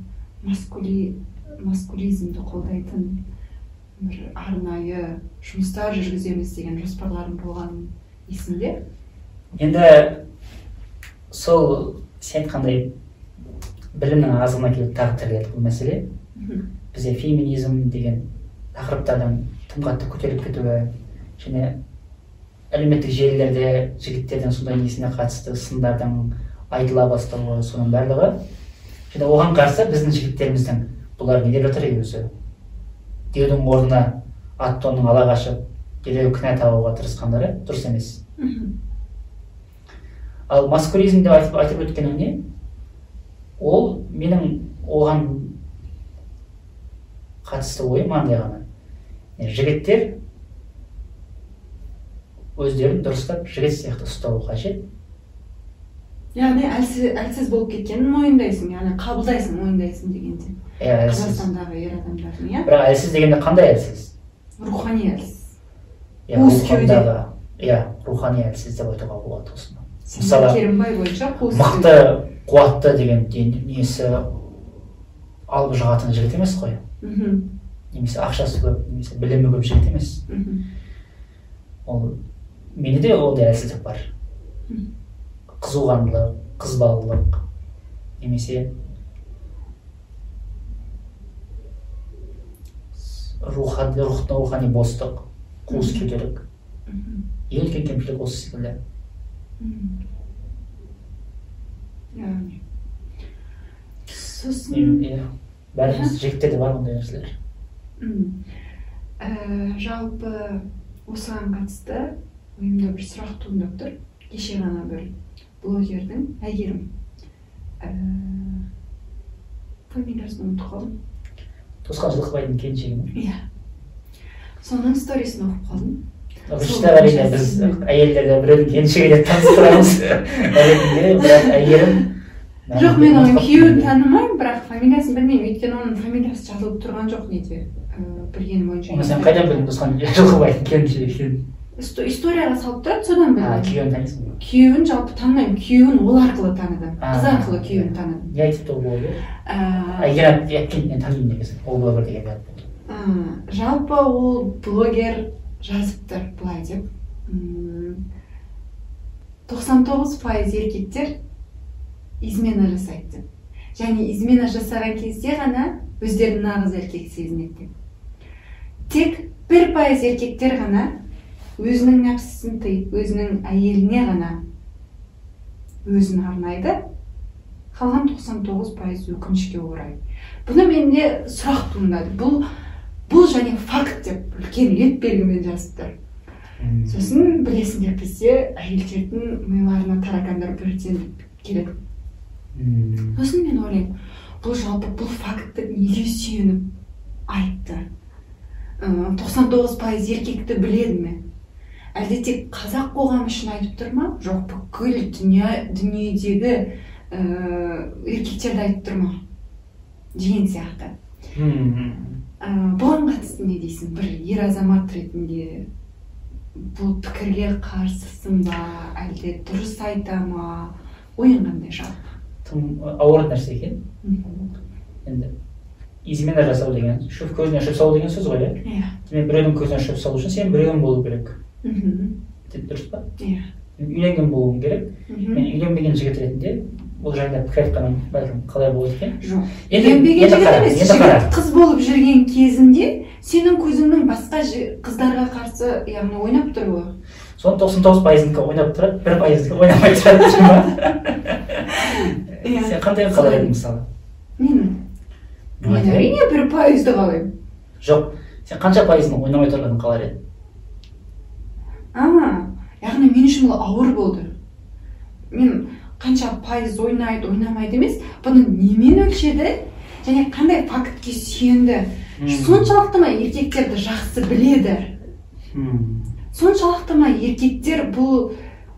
маскулизмді қолдайтын бір арнайы жұмыстар жүргіземіз деген жоспарларың болған есіңде? Енді сол сен айтқандай білімнің азығына келіп тағы тіреледі бұл мәселе. Бізде феминизм деген тақырыптардың тым қатты көтеріліп кетуі, және әлеуметтік желілерде жігіттердің сондай несіне қатысты сындардың айтыла бастауы, соның барлығы. Және оған қарсы біздің жігіттеріміздің бұлар не деп жатыр өзі деудің орнына ат-тонның ала қашып, дереу кінә табуға тырысқандары дұрыс емес. Ал маскулизм деп айтып өткенім не? Ол менің оған қатысты ойым мынандай ғана. Жігіттер өздерін дұрыстап жігіт сияқты ұстауы қажет. Яғни әлсіз болып кеткенін мойындайсың, яғни қабылдайсың, мойындайсың дегенде. Қазақстандағы ер адамдардың, иә? Бірақ әлсіз дегенде қандай әлсіз? Рухани әлсіз. Рухани әлсіз деп айтуға болады осыны. Мысалы, Керімбай бойынша мықты, қуатты деген несі алып жағатын жігіт емес қой. Немесе ақшасы көп, немесе білімі көп жігіт емес. Менде де ондай әлсіздік бар. Қызуғандылық, қызбалылық, немесе рухани бостық, қуыскерлік. Ең үлкен кемшілік осы секілді. Сосын бәріміз жігіттерде бар ондай нәрселер. Жалпы осыған қатысты ойымда бір сұрақ туындап тұр. Кеше ғана бір блогердің Әйгерім фамилиясын ұмытып қалдым. Тосқан Жылқыбайдың келіншегі ме? Иә. Соның сторисін оқып қалдым. Шынар әрине біз әйелдерді біреудің келіншегі деп таныстырамыз. Әрине, бірақ Әйгерім. Жоқ, мен оның күйеуін танымаймын, бірақ фамилиясын білмеймін, өйткені оның фамилиясы жазылып тұрған жоқ неде. Білгенім бойынша. Оны сен қайдан білдің Тосқан Жылқыбайдың келіншегі екенін? Историяға салып тұрады, содан білдім. Күйеуін танисың ба? Күйеуін жалпы танымаймын, күйеуін ол арқылы таныдым. Қыз арқылы күйеуін таныдым. Не айтыпты ол блогер? Әйгерім мен танимын негізі, ол блогер деген бәрі болды. Жалпы ол блогер жазыптыр былай деп. 99% еркектер измена жасайды деп. Және измена жасаған кезде ғана өздерін нағыз еркек сезінеді деп. Тек 1% еркектер ғана өзінің нәпсісін тыйып, өзінің әйеліне ғана өзін арнайды. Қалған 99% өкінішке орай. Бұны менде сұрақ туындады. Бұл және факт деп үлкен леп белгімен жазыптыр. Сосын білесіңдер, бізде әйелдердің миларына таракандар бірден келеді. Сосын мен ойлаймын, бұл жалпы бұл факті неге сүйеніп айтты? 99% еркекті біледі ме? Әлде тек қазақ қоғамы үшін айтып тұр ма? Жоқ, бүкіл дүниедегі еркектерді айтып тұр ма? Деген сияқты. Бұған қатысты не дейсің? Бір ер азамат ретінде бұл пікірге қарсысың ба? Әлде дұрыс айта ма? Ойың қандай жалпы? Тым ауыр нәрсе екен. Енді измена жасау деген, көзіне шөп салу деген сөз ғой, иә? Демек, біреудің көзіне шөп салу үшін сен біреуің болу керек. Дұрыс па? Иә. Үйленген болуың керек. Мен үйленбеген жігіт ретінде бұл жайында пікір айтқаным бәлкім қалай болады екен? Жоқ. Үйленбеген жігіт емес, жігіт қыз болып жүрген кезінде сенің көзіңнің басқа қыздарға қарсы, яғни ойнап тұр ғой. Соның 99%-нікі ойнап тұрады, 1%-нікі ойнамай тұрады дейсің ба? Сен қандай қалай едің мысалы? Мен әрине 1%-ді қалаймын. Жоқ, сен қанша пайызын ойнамай тұрғанын қалар едің? Яғни мен үшін бұл ауыр болды. Мен қанша пайыз ойнайды, ойнамайды емес, бұны немен өлшеді және қандай фактке сүйенді. Соншалықты ма еркектерді жақсы біледі? Соншалықты ма еркектер бұл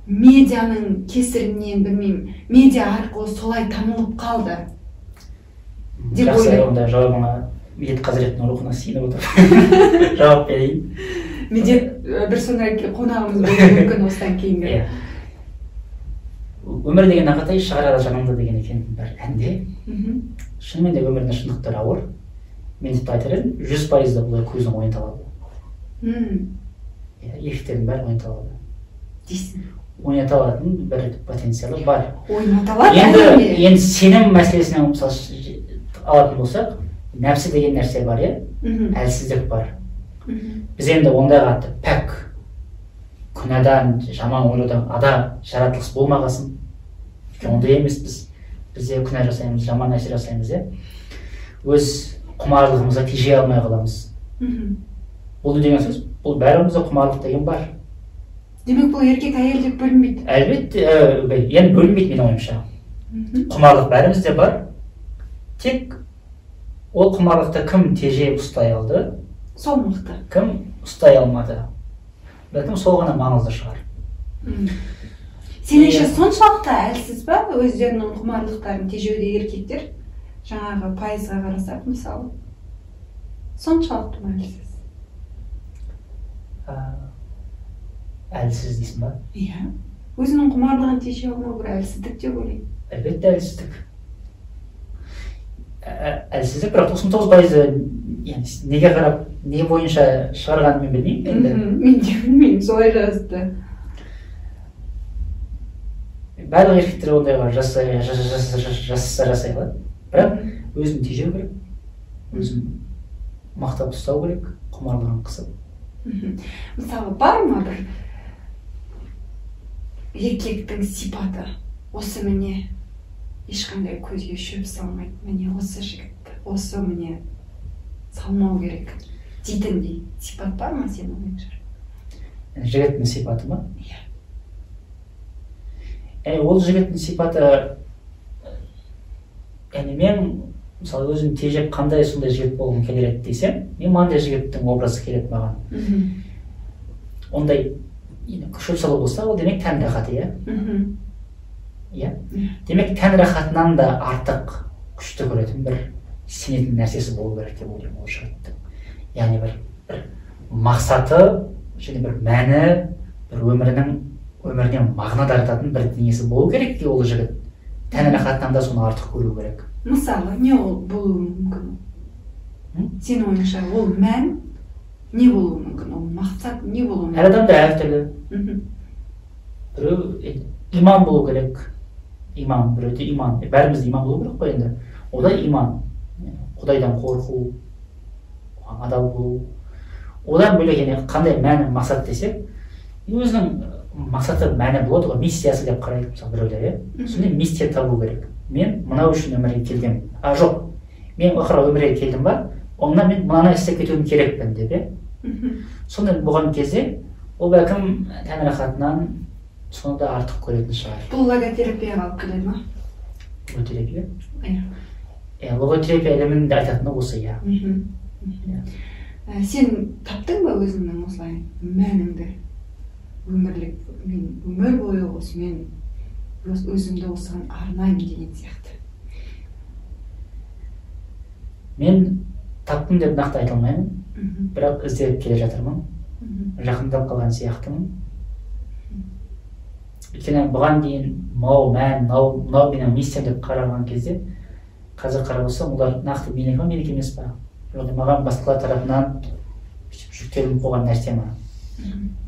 медианың кесірінен, білмеймін, медиа арқылы солай танылып қалды? Жақсы, онда жауабыңа медет қазіреттің рухына сиынып отыр. Жауап берейін. Медет бір сондай қонағымыз болуы мүмкін осыдан кейінгі. Өмір деген ағатай шығарады жанымды деген екен бір әнде. Шынымен де өмірдің шындықтары ауыр. Мен тіпті айтар едім, 100%-да бұлай көздің ойын табады. Еркектердің бәрі ойын табады. Дейсің? Ойната алатын бір потенциалы бар. Ойната алады? Енді сенім мәселесінен мысалы алатын болсақ, нәпсі деген нәрсе бар, әлсіздік бар. Біз енді ондай қатты пәк, күнәдан, жаман ойлаудан ада жаратылыс болмағасын. Ондай емес біз. Бізде күнә жасаймыз, жаман нәрсе жасаймыз, өз құмарлығымызға тежей алмай қаламыз. Бұл деген сөз, бұл бәрімізде құмарлық деген бар. Демек бұл еркек әйел деп бөлінбейді? Әлбетте, енді бөлінбейді менің ойымша. Құмарлық бәрімізде бар. Тек ол құмарлықты кім тежеп ұстай алды? Сол мықты. Кім ұстай алмады? бәлкім сол ғана маңызды шығар. Сеніңше соншалықты әлсіз ба өздерінің құмарлықтарын тежеудегі еркектер? Жаңағы пайызға қарасақ, мысалы, соншалықты ма әлсіз? Әлсіз дейсің ба? Иә. Өзінің құмарлығын тежей алмау бір әлсіздік деп ойлаймын. Әлбетте әлсіздік. Әлсіздік, бірақ 99% неге қарап, не бойынша шығарғанын мен білмеймін енді. Мен де білмеймін, солай жазды. Барлық еркектер ондайға жасай алады. Бірақ өзін тежеу керек, өзін мақтап ұстау керек, құмарлығын қысып. Мысалы, бар ма бір еркектің сипаты? Осы міне ешқандай көзге шөп салмайды, міне осы жігітті, осы міне салмау керек дейтіндей сипат бар ма сенің ойыңша? Жігіттің сипаты ма? Иә. Ол жігіттің сипаты, мен мысалы өзім тежеп қандай сондай жігіт болғым келер десем, мен мынандай жігіттің образы келеді маған. Ондай шөп салу болса, ол демек тән рахаты, иә? Демек тән рахатынан да артық күшті көретін бір сенетін нәрсесі болу керек деп ойлаймын ол жігіттің. Яғни бір мақсаты және бір мәні, бір өміріне мағына дарытатын бір дүниесі болу керек те ол жігіт. Тән рахатынан да соны артық көру керек. Мысалы, не ол болуы мүмкін? Сенің ойыңша ол мән не болуы мүмкін? Ол мақсат не болуы мүмкін? Әр адамда әртүрлі. Біреу иман болу керек. Иман, біреуде иман. Бәрімізде иман болу керек қой енді. Ода иман. Құдайдан қорқу, адал болу. Одан бөлек қандай мәні мақсат десек, өзінің мақсаты мәні болады ғой, миссиясы деп қарайды мысалы біреулер, сондай миссия табу керек. Мен мынау үшін өмірге келгем. Жоқ, мен өмірге келдім ба, онда мен мынаны істеп кетуім керекпін деп, сондай болған кезде ол бәлкім тән рахатынан соны да артық көретін шығар. Бұл логотерапияға алып келеді ма? Логотерапия? Логотерапия ілімінің де айтатыны осы, иә. Сен таптың ба өзіңнің осылай мәніңді? Өмір бойы осы мен өзімді осыған арнаймын деген сияқты. Мен таптым деп нақты айта алмаймын, бірақ іздеп келе жатырмын, жақындап қалған сияқтымын. Өйткені бұған дейін мынау менің миссиям деп қараған кезде, қазір қарап отырсам, олар нақты менікі ме, менікі емес па? Яғни маған басқалар тарапынан жүктеліп қойған нәрсе ма?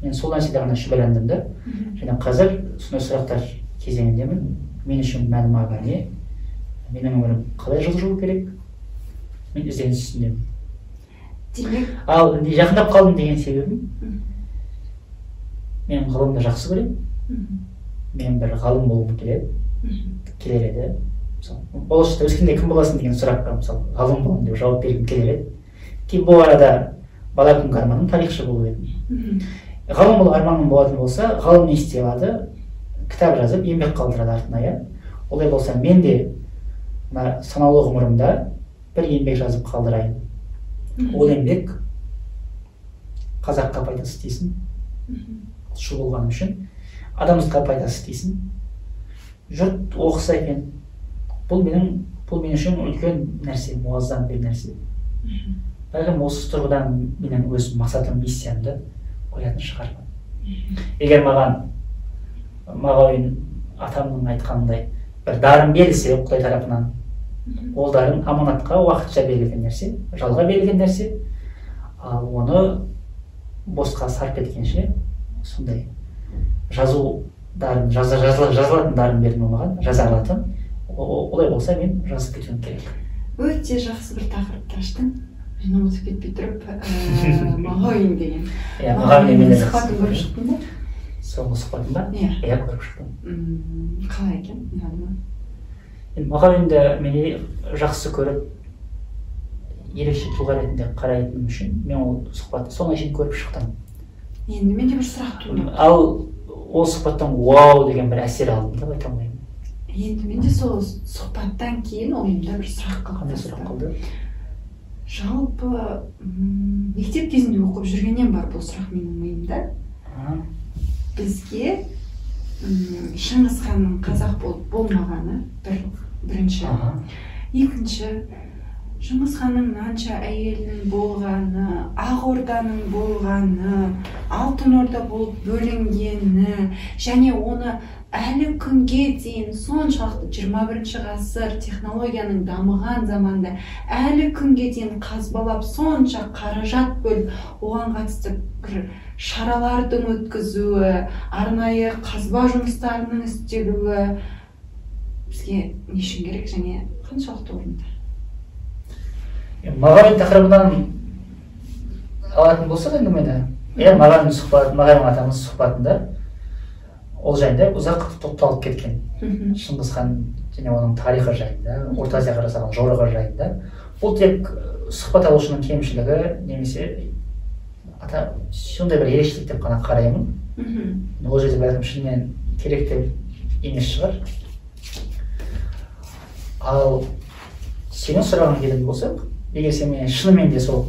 Мен сол нәрседе ғана шүбәләндім да. Және қазір сондай сұрақтар кезеңіндемін. Мен үшін мәні маған не? Менің өмірім қалай жылжуы керек? Мен ізденіс үстіндемін. Ал жақындап қалдым деген себебім, мен ғылымды жақсы көремін. Мен бір ғалым болғым келер еді. Болашақта өскенде кім боласың деген сұраққа мысалы ғалым боламын деп жауап бергім келер еді. Кейін бұл арада бала күнгі арманым тарихшы болу еді. Ғалым болу арманым болатын болса, ғалым не істей алады? Кітап жазып, еңбек қалдырады артына, иә. Олай болса, мен де санаулы ғұмырымда бір еңбек жазып қалдырайын. Ол еңбек қазаққа пайдасы тисін, шу болғаным үшін, адамзатқа пайдасы тисін. Жұрт оқыса екен, бұл мен үшін үлкен нәрсе, муаzzам бір нәрсе. Бәлкім осы тұрғыдан менің өз мақсатым, миссиямды қоятын шығармын. Егер маған Мағауин атамның айтқанындай бір дарын берілсе Құдай тарапынан, ол дарын аманатқа уақытша берілген нәрсе, жалға берілген нәрсе, ал оны босқа сарп еткенше сондай жазылатын дарын бердім маған, жаза алатын. Олай болса мен жазып кетуім керек. Өте жақсы бір тақырыпты аштың. Мен ұмытып кетпей тұрып, Мағауин деген. Мағауин сұхбатын көріп шықтың ба? Соңғы сұхбатын ба? Иә, көріп шықтым. Қалай екен? Мағауинді мен жақсы көріп, ерекше тұлға ретінде қарайтыным үшін мен ол сұхбатты соңына шейін көріп шықтым. Енді менде бір сұрақ туындады. Ал ол сұхбаттан вау деген бір әсер алдым деп айта алмаймын. Енді менде сол сұхбаттан кейін ойымда бір сұрақ қалды. Қандай сұрақ қалды? Жалпы мектеп кезінде оқып жүргеннен бар бұл сұрақ менің миымда. бізге Шыңғыс ханның қазақ болып болмағаны бірінші. Екінші, Шыңғыс ханның қанша әйелінің болғаны, Ақ Орданың болғаны, Алтын Орда болып бөлінгені, және оны әлі күнге дейін соншалықты 21 ғасыр технологияның дамыған заманда әлі күнге дейін қазбалап сонша қаражат бөліп оған қатысты бір шаралардың өткізуі, арнайы қазба жұмыстарының істелуі бізге не үшін керек және қаншалықты орынды? Мағауин тақырыбынан алатын болсақ әңгімені, Мағауин атамыз сұхбатында ол жайында ұзақ тоқталып кеткен. Шыңғыс хан және оның тарихы жайында, Орта Азияға жасаған жорығы жайында. Бұл тек сұхбат алушының кемшілігі немесе сондай бір ерекшелік деп қана қараймын. Ол жерде бәлкім шынымен керек деп емес шығар. Ал сенің сұрағыңа келетін болсақ, егер сен мен шынымен де сол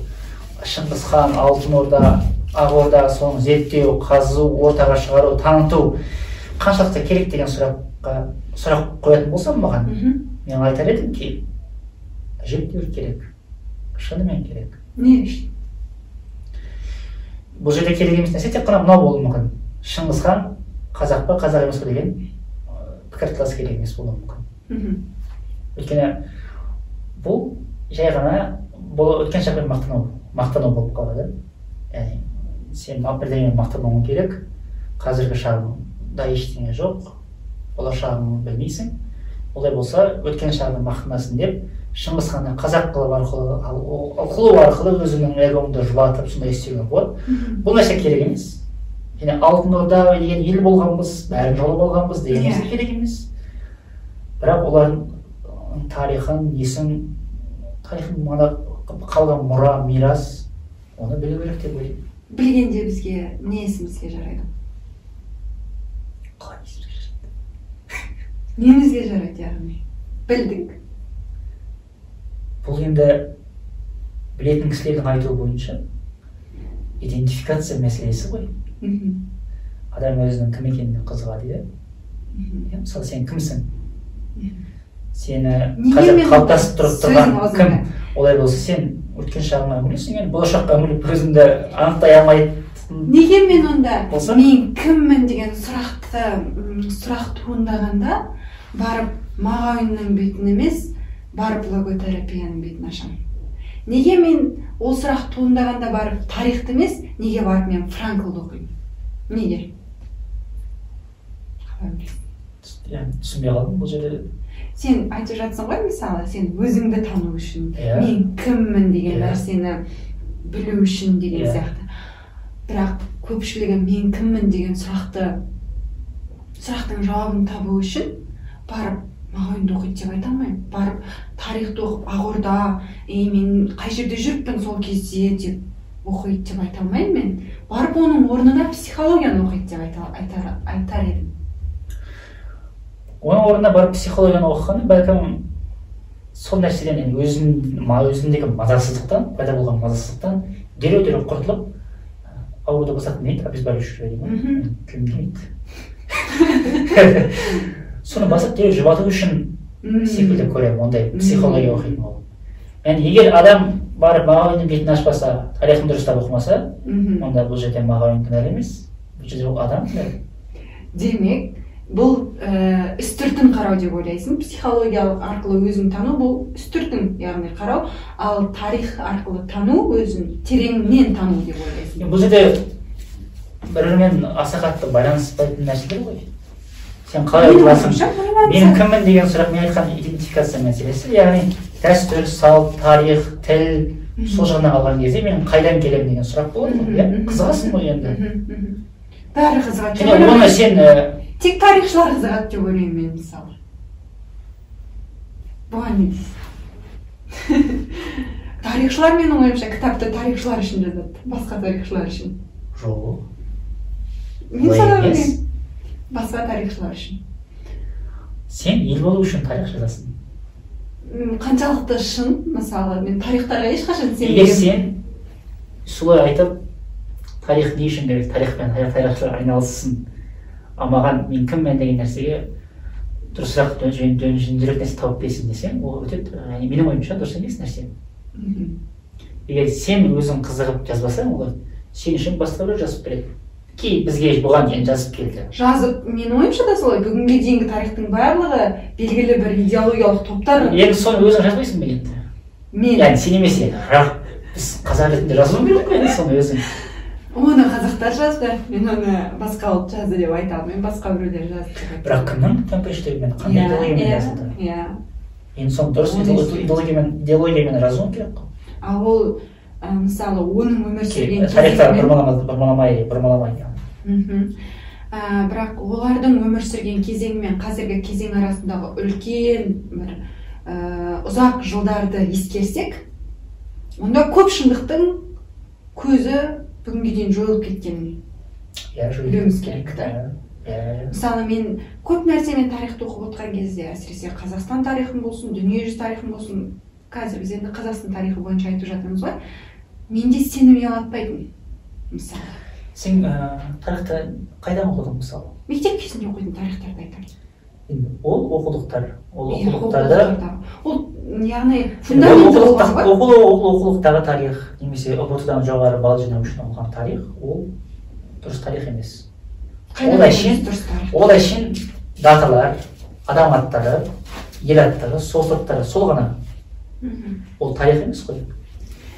Шыңғыс хан, Алтын Орда, Ақ Орда соны зерттеу, қазу, ортаға шығару, таныту қаншалықты керек деген сұрақ қоятын болсам маған, мен айтар едім ки, әжептәуір керек, шынымен керек. Не үшін? Бұл жерде керек емес нәрсе тек қана мынау болуы мүмкін. Шыңғыс хан қазақ па, қазақ емес пе деген пікірталас керек емес болуы мүмкін. Өйткені бұл жай ғана өткен шақпен мақтану болып қалады. Яғни сен бірдеңемен мақтануың керек, қазіргі шағында ештеңе жоқ, болашағын білмейсің. Олай болса, өткен шағын мақтанасың деп, Шыңғыс ханды қазақ қылу арқылы өзіңнің эгоңды жұбатып, сондай істеуге болады. Бұл нәрсе керек емес. Және Алтын Орда деген ел болғанбыз, бәрін жолы болғанбыз деген нәрсе керек емес. Бірақ олардың тарихын, тарихын қалған мұра, мирас, оны білу керек деп ойлаймын. Білгенде бізге не есімізге жарайды? Қалай есімізге жарайды? Немізге жарайды яғни? Білдік. Бұл енді білетін кісілердің айтуы бойынша идентификация мәселесі ғой. Адам өзінің кім екеніне қызығады. Мысалы, сен кімсің? Сені қалыптасып тұрып тұрған кім? Олай болса, сен өткен шағыңа үңілесің, енді болашаққа үңіліп өзіңді анықтай алмайтын. Неге мен онда мен кіммін деген сұрақ туындағанда барып Мағауиннің бетін емес, барып логотерапияның бетін ашамын? Неге мен ол сұрақ туындағанда барып тарихты емес, неге барып мен Франклды оқимын? Неге? Түсінбей қалдым бұл жерде. Сен айтып жатсың ғой, мысалы, сен өзіңді тану үшін, мен кіммін деген нәрсені білу үшін деген сияқты. Бірақ көпшілігі мен кіммін деген сұрақтың жауабын табу үшін барып Мағауинді оқиды деп айта алмаймын. Барып тарихты оқып, Ақ Орда, мен қай жерде жүріппін сол кезде деп оқиды деп айта алмаймын мен. Барып оның орнына психологияны оқиды деп айтар едім. Оның орнына барып психологияны оқығаны бәлкім сол нәрседен өзіндегі мазасыздықтан, пайда болған мазасыздықтан дереу құртылып, ауруды басатын обезболивающий дейді, тілім келмейді. Соны басып дереу жұбату үшін секілді көремін, ондай психология оқитын ол. Егер адам барып Мағауиннің бетін ашпаса, тарихын дұрыстап оқымаса, онда бұл жерде Мағауин кінәлі емес, бұл жерде ол адам кінәлі. Демек, бұл үстіртін қарау деп ойлайсың, психологиялық арқылы өзін тану бұл үстіртін, яғни қарау, ал тарих арқылы тану өзін тереңнен тану деп ойлайсың. Бұл жерде бірімен аса қатты байланыспайтын нәрселер ғой. Сен қалай айтыласың? Мен кіммін деген сұрақ, мен айтқан идентификация мәселесі, яғни дәстүр, салт, тарих, тіл, сол жағынан алған кезде мен қайдан келемін деген сұрақ болады ғой, қызығасың ғой енді. Бәрі қызығады. Және оны сен тек тарихшылар қызығады деп ойлаймын мен, мысалы. Бұған не дейсің? Тарихшылар, менің ойымша, кітапты тарихшылар үшін жазады, басқа тарихшылар үшін. Жоқ. Мен солай ойлаймын. Басқа тарихшылар үшін. Сен ел болу үшін тарих жазасың. Қаншалықты шын, мысалы, мен тарихтарға ешқашан сенбеймін. Егер сен солай айтып, тарих не үшін керек, тарихпен тарихшылар айналыссын, ал маған мен кіммін деген нәрсеге дұрысырақ жөндірек нәрсе тауып берсін десең, ол өте менің ойымша дұрыс емес нәрсе. Егер сен өзің қызығып жазбасаң, олар сен үшін басқа біреу жазып береді. Бізге бұған дейін жазып келді. Жазып, менің ойымша да солай, бүгінге дейінгі тарихтың барлығы белгілі бір идеологиялық топтар. Енді соны өзің жазбайсың ба енді? Мен. Яғни сен емес, біз қазақ ретінде жазуым керек қой, соны өзің. Оны қазақтар жазды, мен оны басқа ұлт жазды деп айта алмаймын, басқа біреулер жазды. Бірақ кімнің төмпештерімен, қандай идеологиямен жазылды? Иә. Енді соны дұрыс идеологиямен жазуың керек қой. Ал ол мысалы оның өмір сүрген тарихта бұрмаламай. Бірақ олардың өмір сүрген кезеңі мен қазіргі кезең арасындағы үлкен бір ұзақ жылдарды ескерсек, онда көп шындықтың көзі бүгінге дейін жойылып кеткенін білуіміз керек. Мысалы мен көп нәрсені тарихты оқып отқан кезде, әсіресе Қазақстан тарихын болсын, дүниежүзі тарихын болсын, қазір біз енді Қазақстан тарихы бойынша айтып жатырмыз ғой, менде сенім ұялатпайтын. Мысалы сен тарихты қайдан оқыдың мысалы? Мектеп кезінде оқитын тарихтарды айтамын. Ол оқулықтарда, яғни фундаментті болған ғой. Оқулықтағы тарих немесе ұбт-дан жоғары балл жинау үшін оқыған тарих, ол дұрыс тарих емес. Ол әшейін даталар, адам аттары, ел аттары, солтырттары, сол ғана. Ол тарих емес қой.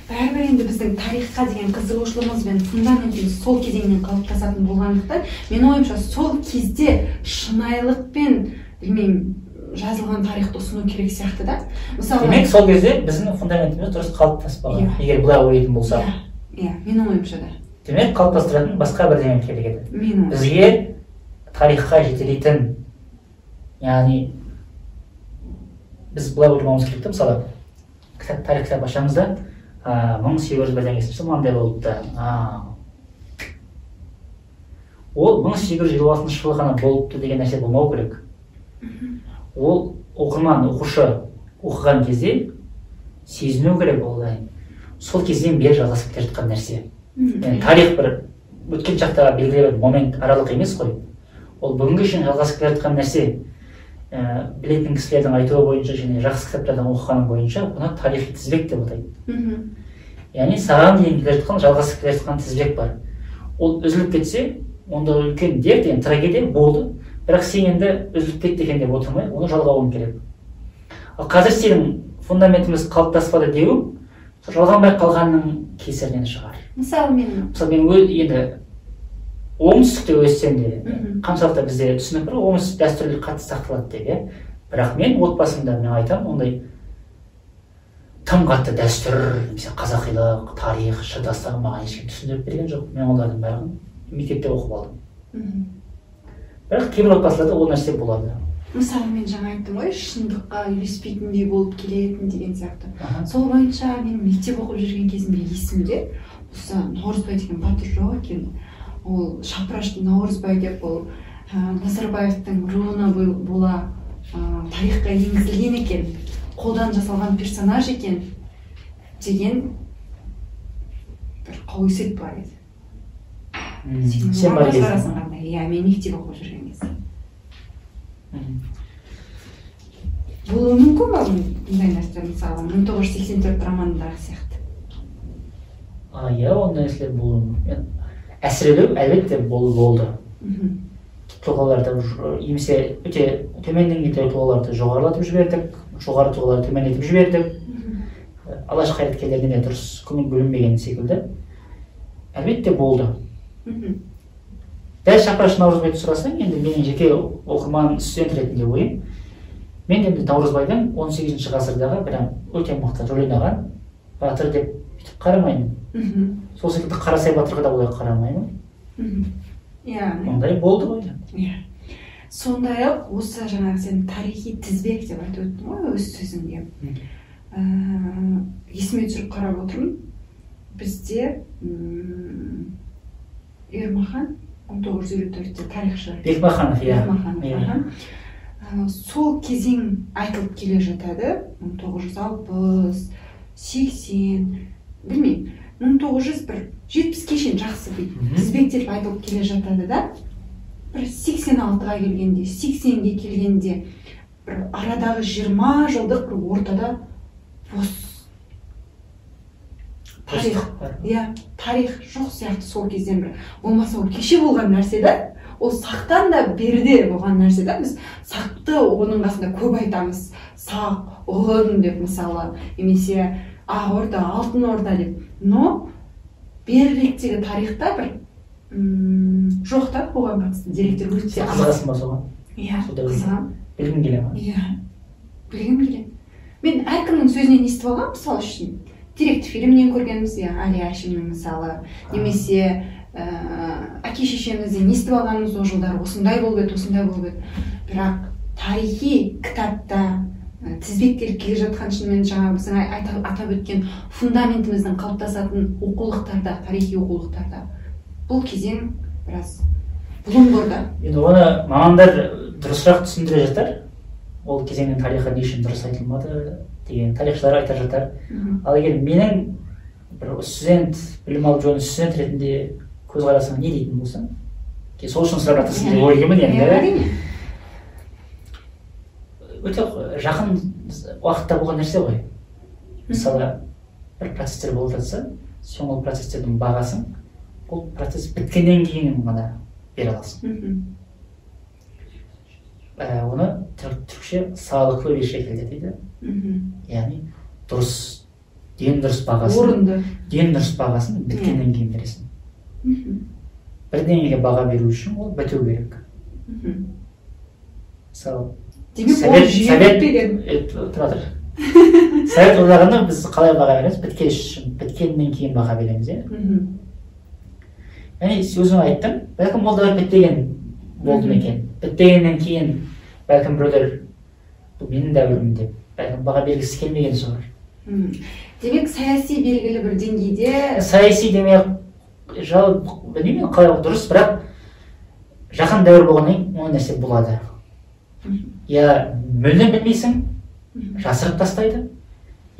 Бәрібір енді біздің тарихқа деген қызығушылығымыз бен фундаментіміз сол кезеңнен қалыптасатын болғандықтан, мен ойымша сол кезде шынайылықпен, білмеймін, жазылған тарихты ұсыну керек сияқты да. Демек, сол кезде біздің фундаментіміз дұрыс қалыптаспаған, егер бұлай ойлайтын болсақ. Иә, менің ойымша да. Демек, қалыптастыратын басқа бір деген керек еді. Бізге тарихқа жетелейтін, яғни біз бұлай ойламауымыз керек, мысалы, тарих кітап ашамыз да, 1800 жылы мынандай болыпты. Ол 1856 жылы ғана болыпты деген нәрсе болмау керек. Ол оқырман, оқушы оқыған кезде сезіну керек олай. Сол кезден бері жалғасып келе жатқан нәрсе. Тарих бір өткен шақтағы белгілі бір момент аралық емес қой. Ол бүгінгі үшін жалғасып келе жатқан нәрсе. Білетін кісілердің айтуы бойынша және жақсы кітаптардан оқығаны бойынша бұны тарихи тізбек деп атайды. Яғни саған дейін келе жатқан, жалғасып келе жатқан тізбек бар. Ол үзіліп кетсе, онда үлкен дерт, трагедия болды. Бірақ сен енді үзіліп кетті екен деп отырмай, оны жалғауың керек. Ал қазір сенің фундаментіміз қалыптаспады деу, жалғанбай қалғанның кесірінен шығар. Мысалы мен енді оңтүстікте өссем де, қаншалықты бізде түсінік бар, оңтүстік дәстүрлі қатты сақталады деп, бірақ мен отбасымда мен айтамын, ондай тым қатты дәстүр, немесе қазақилық, тарих, шыдастығы маған ешкім түсіндіріп берген жоқ. Мен олардың бәрін мектепте оқып алдым. Бірақ кейбір отбасыларда ол нәрсе болады. Мысалы мен жаңа айттым ғой, шындыққа үйлеспейтіндей болып келетін деген сияқты. Сол бойынша мен мектеп оқып жүрген кезімде есімде, осы Наурызбай деген батыр жоқ екен. Ол Шапырашты Наурызбай деп, ол Назарбаевтың руына бола тарихқа енгізілген екен, қолдан жасалған персонаж екен деген бір қауесет бар еді. Сен бар кезің? Иә, мен мектеп оқып жүрген кезде. Болуы мүмкін ба бұндай нәрсе, мысалы 1984 романындағы сияқты? Иә, ондай нәрселер болуы мүмкін. Әсірелеу әлбетте болды. Тұлғаларды, немесе өте төмен деңгейдегі тұлғаларды жоғарылатып жібердік, жоғары тұлғаларды төмендетіп жібердік. Алаш қайраткерлеріне де дұрыс көңіл бөлінбеген секілді. Әлбетте болды. Дәл Шапыраш Наурызбайды сұрасаң, енді менің жеке оқырман студент ретінде ойым, мен енді Наурызбайдың 18 ғасырдағы бір өте мықты рөл ойнаған батыр деп қарамаймын. Сол секілді Қарасай батырға да олай қарамаймын. Ондай болды ғой. Сондай-ақ осы жаңағы сен тарихи тізбек деп айтып өттің ғой өз сөзіңде. Есіме түсіріп қарап отырмын. Бізде Ермахан 1954-те тарихшы. Бекмаханов, иә. Сол кезең айтылып келе жатады. 1960, 80, білмеймін. 1970-ке шейін жақсы тізбектеліп айтылып келе жатады да, бір 86-ға келгенде, 80-ге келгенде, бір арадағы 20 жылдық бір ортада бос тарих жоқ сияқты сол кезден бір. Болмаса ол кеше болған нәрсе да, ол сақтан да берде болған нәрсе да. Біз сақты оның қасында көп айтамыз. Сақ, ұғын деп мысалы, немесе Ақ Орда, Алтын Орда деп. Но беріректегі тарихта бір жоқ та оған қатысты деректер өте аз. Қызығасың ба соған? Иә, қызығам. Білгім келе ма? Иә, білгім келе. Мен әркімнің сөзінен естіп алғам, мысалы үшін. Деректі фильмнен көргеніміз, Али Әшімнің мысалы, немесе әке-шешемізден естіп алғанымыз ол жылдар осындай болып еді, осындай болып еді. Бірақ тарихи кітапта тізбектеліп келе жатқан шынымен жаңа біздің атап өткен фундаментіміздің қалыптасатын оқулықтарда, тарихи оқулықтарда бұл кезең біраз бұлыңғырда. Енді оны мамандар дұрысырақ түсіндіре жатар. Ол кезеңнің тарихы не үшін дұрыс айтылмады деген тарихшылар айтар жатар. Ал егер менің бір студент, білім алып жүрген студент ретінде көзқарасың не дейтін болсаң, сол үшін сұрап жатырсың деп ойлаймын енді. Өте жақын уақытта болған нәрсе ғой. Мысалы, бір процестер болып жатса, сен ол процестердің бағасын, ол процесс біткеннен кейін ғана бере аласың. Оны түркше сağlıklı bir şekilde дейді. Яғни дұрыс, ден дұрыс бағасын біткеннен кейін бересің. Бірдеңеге баға беру үшін ол біту керек. Мысалы, Совет одағында біз қалай баға береміз? Біткеннен кейін баға береміз. Яғни сөзім айттым, бәлкім ол да бітпеген болды екен. Біткеннен кейін бәлкім біреулер бұл менің дәуірім деп бәлкім баға бергісі келмеген шығар. Демек саяси белгілі бір деңгейде саяси демек білмеймін қалай дұрыс, бірақ жақын дәуір болғаннан ол нәрсе болады. Я мүлдем білмейсің, жасырып тастайды,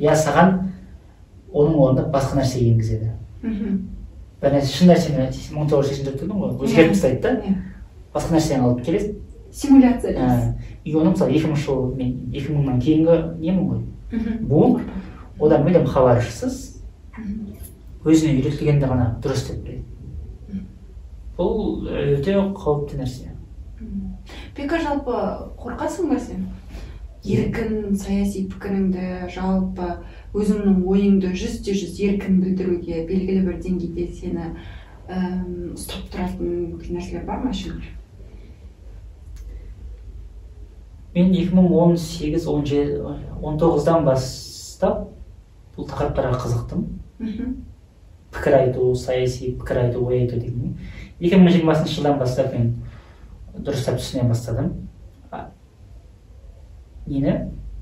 я саған оның орнында басқа нәрсе енгізеді. Бір нәрсе, шын нәрсені 1984 ғой, өзгеріп тастайды да, басқа нәрсені алып келеді. Симуляция дейсіз. И оны мысалы 2000 жыл, мен 2000-нан кейінгі немін ғой. Буын, одан мүлдем хабаршысыз, өзіне үйретілгенде ғана дұрыс деп біледі. Бұл өте қауіпті нәрсе. Пека жалпы қорқасың ба сен? Еркін саяси пікіріңді, жалпы өзіңнің ойыңды 100% еркін білдіруге белгілі бір деңгейде сені ұстап тұратын нәрселер бар ма шын? Мен 2018-19-дан бастап бұл тақырыптарға қызықтым. Пікір айту, саяси пікір айту, ой айту деген. 2020 жылдан бастап мен дұрыстап түсіне бастадым. Нені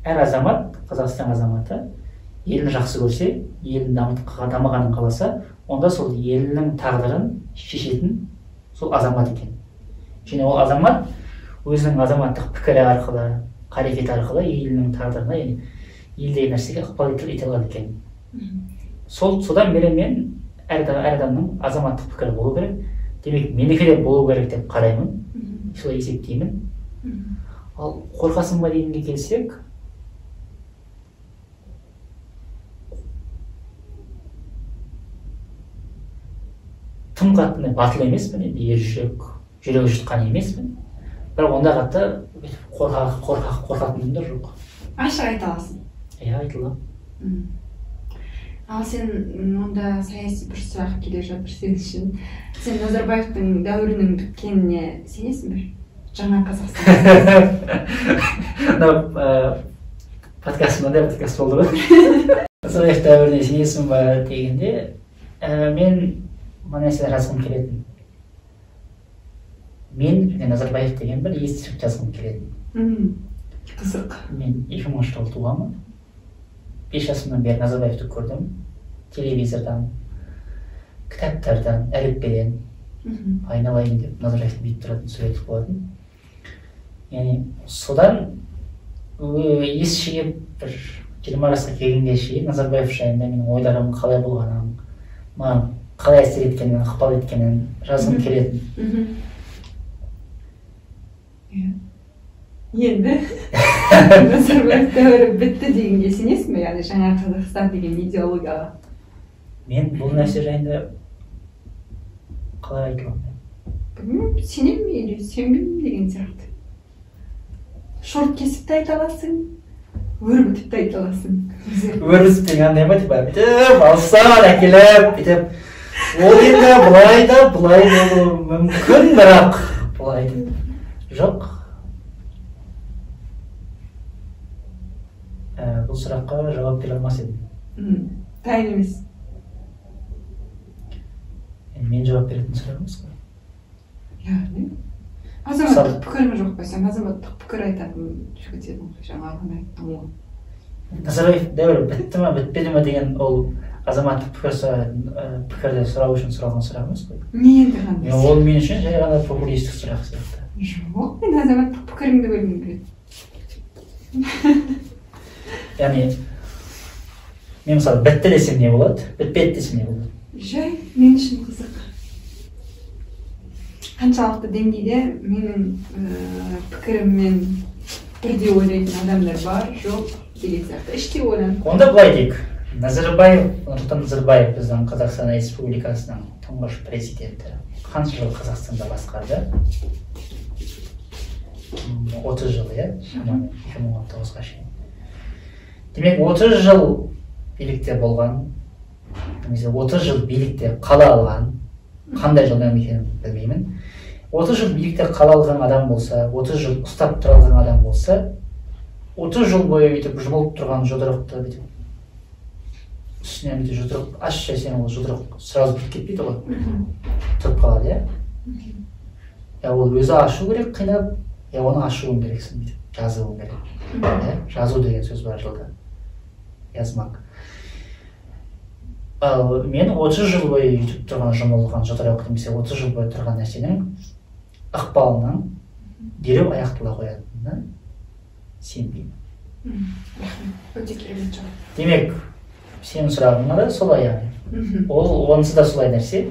әр азамат, Қазақстан азаматы елін жақсы көрсе, елін дамығанын қаласа, онда сол елінің тағдырын шешетін сол азамат екен. Және ол азамат өзінің азаматтық пікірі арқылы, қарекеті арқылы елінің тағдырына, елдегі нәрсеге ықпал ете алады екен. Содан бері мен әр адамның азаматтық пікірі болу керек, демек менікі де болу керек деп қараймын. Солай есептеймін. Ал қорқасың ба дегенге келсек, тым қатты батыл емеспін, жүрегі жұтқан емеспін. Бірақ онда қатты қорқатынымда жоқ. Ашық айта аласың? Иә, айтылам. Ал сен онда саяси бір сұрақ келе жатыр сен үшін. Сен Назарбаевтың дәуірінің біткеніне сенесің бе? Жаңа Қазақстан. Подкаст мынандай подкаст болды ғой. Назарбаев дәуіріне сенесің ба дегенде, мен мына нәрсені жазғым келетін. Мен және Назарбаев деген бір естіріп жазғым келетін. Қызық. Мен 2000 жылы туғанмын. 5 жасымнан бері Назарбаевты көрдім. Телевизордан, кітаптардан, әліппеден айналайын деп Назарбаевтың бүйтіп тұратын суреті болатын. Яғни содан ес жиып бір 20 жасқа келгенге шейін Назарбаев жайында менің ойларым қалай болғанын, маған қалай әсер еткенін, ықпал еткенін жазғым келетін. Енді Назарбаев дәуірі бітті дегенге сенесің бе, яғни жаңа Қазақстан деген идеологияға? Мен бұл нәрсе жайында қалай айта аламын? Білмеймін, сенемін бе или сенбеймін деген сияқты. Шорт кесіп те айта аласың, өрбітіп те айта аласың. Өрбітіп деген қандай ма, бүйтіп алыстан әкеліп, бүйтіп ол енді былай да былай болуы мүмкін, бірақ былай жоқ. Бұл сұраққа жауап бере алмас едім. Дайын емес. Мен жауап беретін сұрақ емес қой. Яғни азаматтық пікірім жоқ па, сен азаматтық пікір айтатын жігіт едің ғой, жаңа ғана айттың ғой. Назарбаев дәуірі бітті ме бітпеді ме деген ол азаматтық пікірді сұрау үшін сұралған сұрақ емес қой. Не енді қандай? Ол мен үшін жай ғана популистік сұрақ сияқты. Жоқ, мен азаматтық пікіріңді білгім келеді. Яғни мен мысалы бітті десем не болады, бітпеді десем не болады? Жай, мен үшін қызық. Қаншалықты деңгейде менің пікіріммен бірдей ойлайтын адамдар бар, жоқ деген сияқты. Іштей ойланып. Онда былай дейік. Нұрсұлтан Назарбаев біздің Қазақстан Республикасының тұңғыш президенті. Қанша жыл Қазақстанда басқарды? 30 жыл, иә? Шамамен 2019-ға шейін. Демек 30 жыл билікте болған, немесе 30 жыл билікте қала алған, қандай жылдан екенін білмеймін. 30 жыл билікте қала алған адам болса, 30 жыл ұстап тұра алған адам болса, 30 жыл бойы бүйтіп жұмылып тұрған жұдырықты бүйтіп үстінен бүйтіп жұдырық аш жесең, ол жұдырық сразу бітіп кетпейді ғой, тұрып қалады, иә? Я ол өзі ашу керек қинап, я оны ашуым керексің, бүйтіп жазуым керек. Жазу деген сөз бар жылда. Yazmak. Ал мен 30 жыл бойы YouTube тұрған жұмылған жұдырық немесе 30 жыл бойы тұрған нәрсенің ықпалынан дереу аяқтала қоятынына сенбеймін. Өте керемет жауап. Демек, сенің сұрағың да солай яғни. Онысы да солай нәрсе.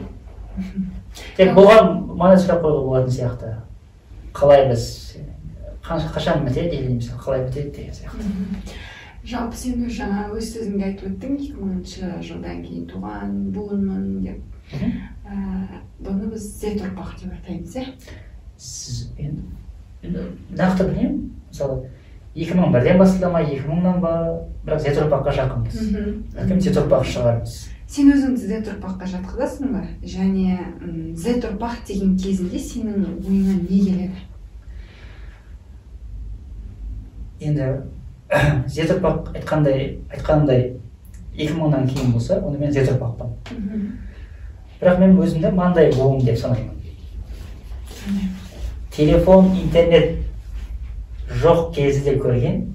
Тек бұған мынандай сұрақ қоюға болатын сияқты. Қалай біз қашан бітеді или немесе қалай бітеді деген сияқты. Жалпы сен жаңа өз сөзіңде айтып өттің, 2000 жылдан кейін туған буынмын деп. Бұны біз Z ұрпақ деп атаймыз, иә? Нақты білмеймін. Мысалы, 2001-ден басталды ма, 2000-нан ба, бірақ Z ұрпаққа жақынбыз. Бәлкім Z ұрпақ шығармыз. Сен өзіңді Z ұрпаққа жатқызасың ба? Және Z ұрпақ деген кезінде сенің ойыңа не келеді? Енді Z ұрпақ айтқандай 2000-нан кейін болса, оны мен Z ұрпақпын. Бірақ мен өзімді маңдай буын деп санаймын. Телефон, интернет жоқ кезі де көрген,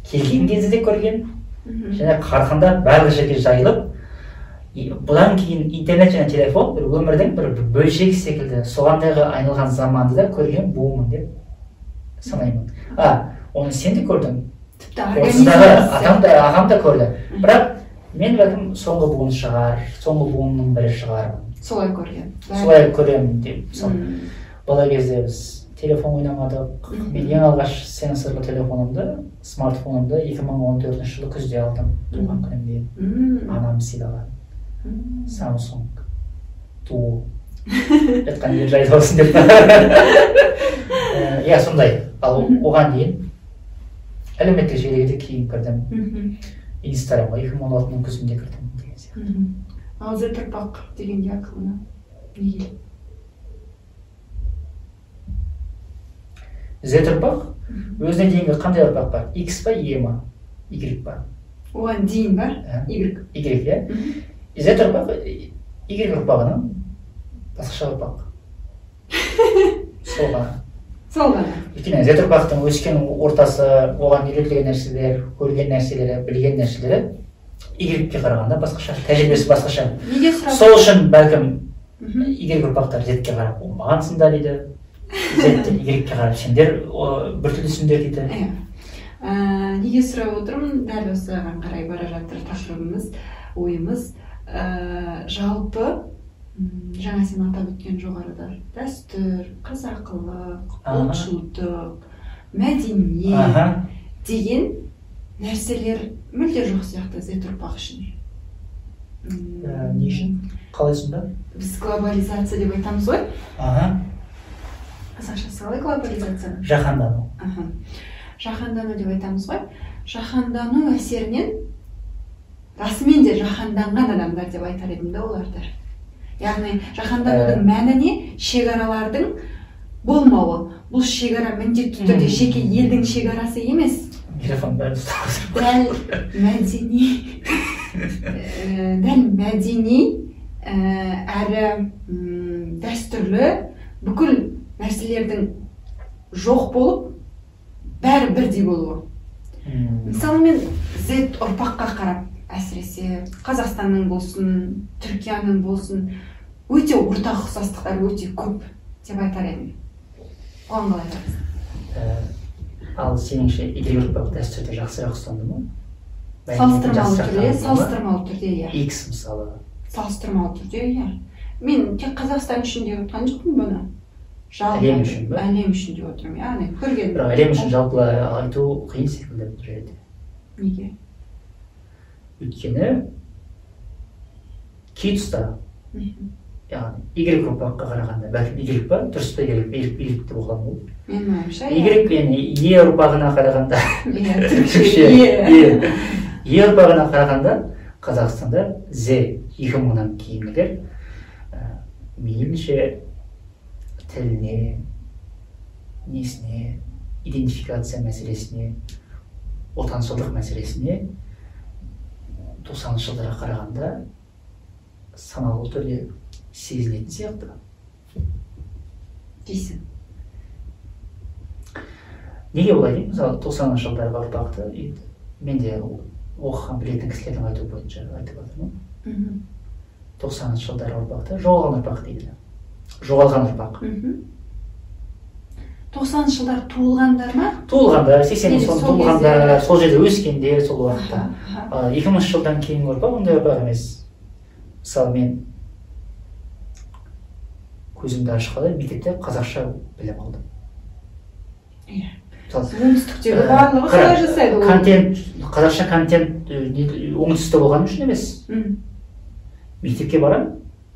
келген кезі де көрген, және қарқында барлық жерге жайылып, бұдан кейін интернет және телефон бір өмірдің бір бөлшегі секілді соғандайға айналған заманды да көрген буынмын деп санаймын. Оны сен де көрдің. Осындағы ағам да көрді. Бірақ мен бәлкім соңғы буын шығар, соңғы буынның бірі шығармын. Солай көрген. Солай көремін деп. Бала кезде біз телефон ойнамадық. Мен ең алғаш сенсорлы телефонымды, смартфонымды 2014 жылы күзде алдым. Туған күнімде. Анам сыйлаған. Samsung Duo. Жатқан жер жайда болсын деп. Иә, сондай. Ал оған дейін әлеуметтік желіге де кейін кірдім. Инстаграмға 2016-ның күзінде кірдім деген сияқты. Ал Z ұрпақ дегенде ақылына не келді? Z ұрпақ өзіне дейінгі қандай ұрпақ бар? X па, Y ма? Y ба? Оған дейін бар? Y. Y, иә? Z ұрпақ Y ұрпағының басқаша ұрпақ. Сол ғана. Өйткені Z ұрпақтың өскен ортасы, оған үйретілген нәрселер, көрген нәрселері, білген нәрселері Y-ге қарағанда басқаша, тәжірибесі басқаша. Сол үшін бәлкім Y ұрпақтар Z-ге қарап болмағансыңдар дейді. Z-тен Y-ге қарап сендер біртүрлісіңдер дейді. Неге сұрап отырмын, дәл осыған қарай бара жатыр тақырыбымыз, ойымыз. жалпы жаңа сен атап өткен жоғарыда дәстүр, қазақылық, ұлтшылдық, мәдениет деген нәрселер мүлде жоқ сияқты Z ұрпақ үшін. Не үшін? Қалайсың? Біз глобализация деп айтамыз ғой. Қазақшасы қалай глобализация? Жаһандану. Жаһандану деп айтамыз ғой. Жаһандану әсерінен расымен де жаһанданған адамдар деп айтар едім да оларды. Яғни жаһанданудың мәні не? Шекаралардың болмауы. Бұл шекара міндетті түрде жеке елдің шекарасы емес. Дәл мәдени әрі дәстүрлі бүкіл нәрселердің жоқ болып, бәрі бірдей болуы. Мысалы мен Z ұрпаққа қарап, әсіресе Қазақстанның болсын, Түркияның болсын, өте ортақ ұқсастықтар өте көп деп айтар едім. Оған қалай айтасың? Ал сеніңше егер ұрпақ дәстүрді жақсырақ ұстанды ма? Салыстырмалы түрде, иә. X мысалы. Салыстырмалы түрде, иә. Мен тек Қазақстан үшін деп отқан жоқпын бұны. Әлем үшін бе? Әлем үшін деп отырмын, яғни көрген. Бірақ әлем үшін жалпылай айту қиын секілді бұл жерде. Неге? Өйткені кей тұста, яғни игрек ұрпаққа қарағанда, бәлкім игрек па, дұрыс па игректі болған ол. Менің ойымша, игрек Е ұрпағына қарағанда, Е ұрпағына қарағанда Қазақстанда Z 2000-нан кейінгілер мейлінше тіліне, несіне, идентификация мәселесіне, отаншылдық мәселесіне 90-шы жылдарға қарағанда саналы түрде сезілетін сияқты. Дейсің. Неге олай деймін? Мысалы 90-шы жылдарға ұрпақты, мен де оқыған білетін кісілердің айту бойынша айтып жатырмын. 90-шы жылдарға ұрпақты жоғалған ұрпақ дейді. Жоғалған ұрпақ. 90-шы жылдар туылғандар ма? Туылғандар, 80-нің соң туылғандар, сол жерде өскендер сол уақытта. 2000-шы жылдан кейінгі ұрпақ ондай ұрпақ емес. Мысалы мен көзімді ашқалы мектепте қазақша білім алдым. Оңтүстіктегі барлығы солай жасайды ғой. Контент, қазақша контент оңтүстікте болған үшін емес. Мектепке барам,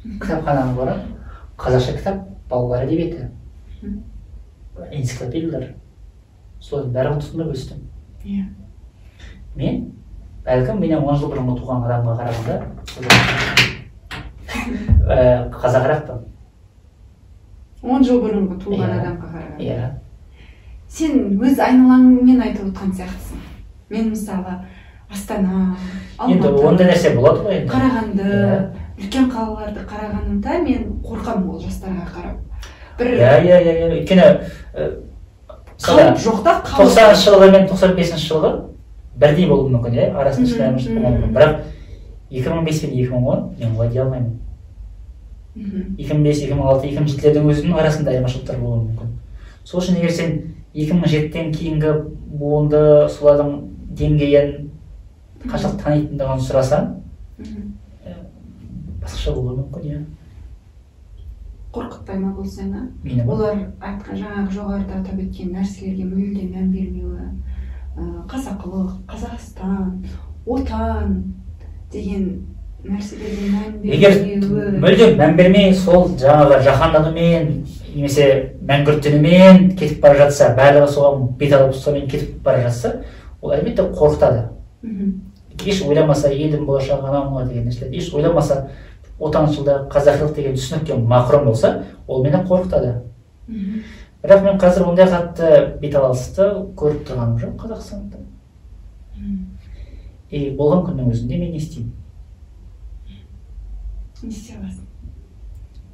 кітапханаға барам, қазақша кітап, балалар әдебиеті, энциклопедиялар, солардың бәрін тұтынып өстім. Мен бәлкім менен 10 жыл бұрынғы туған адамға қарағанда қазағырақпын. 10 жыл бұрынғы туған адамға қарағанда. Иә. Сен өз айналаңмен айтып отқан сияқтысың. Мен мысалы Астана, Алматы, Қарағанды, үлкен қалаларды қарағанымда мен қорқамын ол жастарға қарап. Иә. Өйткені қауіп жоқ та, 90-шы жылғы мен 95-ші жылғы бірдей болуы мүмкін, арасында шынайымыштық болуы мүмкін. Бірақ 2005 пен 2010 мен олай дей алмаймын. 2005, 2006, 2007-лердің өзінің арасында айырмашылықтар болуы мүмкін. Сол үшін егер сен 2007-тен кейінгі буынды солардың деңгейін қаншалықты танитындығын сұрасаң, басқаша болуы мүмкін, иә. Қорқытпай ма бұл сені? Олар айтқан жаңағы жоғарыда атап өткен нәрселерге мүлде мән бермеуі, қазақылық, Қазақстан, отан деген нәрселерге мән бермеуі. Егер мүлде мән бермей, сол жаңағы жаһанданумен немесе мәңгүрттенумен кетіп бара жатса, барлығы соған бет алып сонымен кетіп бара жатса, ол әлбетте қорқытады. Еш ойламаса, елдің болашағы анау деген нәрселер, еш ойламаса, отаншылдық, қазақылық деген түсініктен мақұрым болса, ол мені қорқытады. Бірақ мен қазір ондай қатты бет алысты көріп тұрғаным жоқ Қазақстанда. Болған күннің өзінде мен не істеймін? Не істей аласың?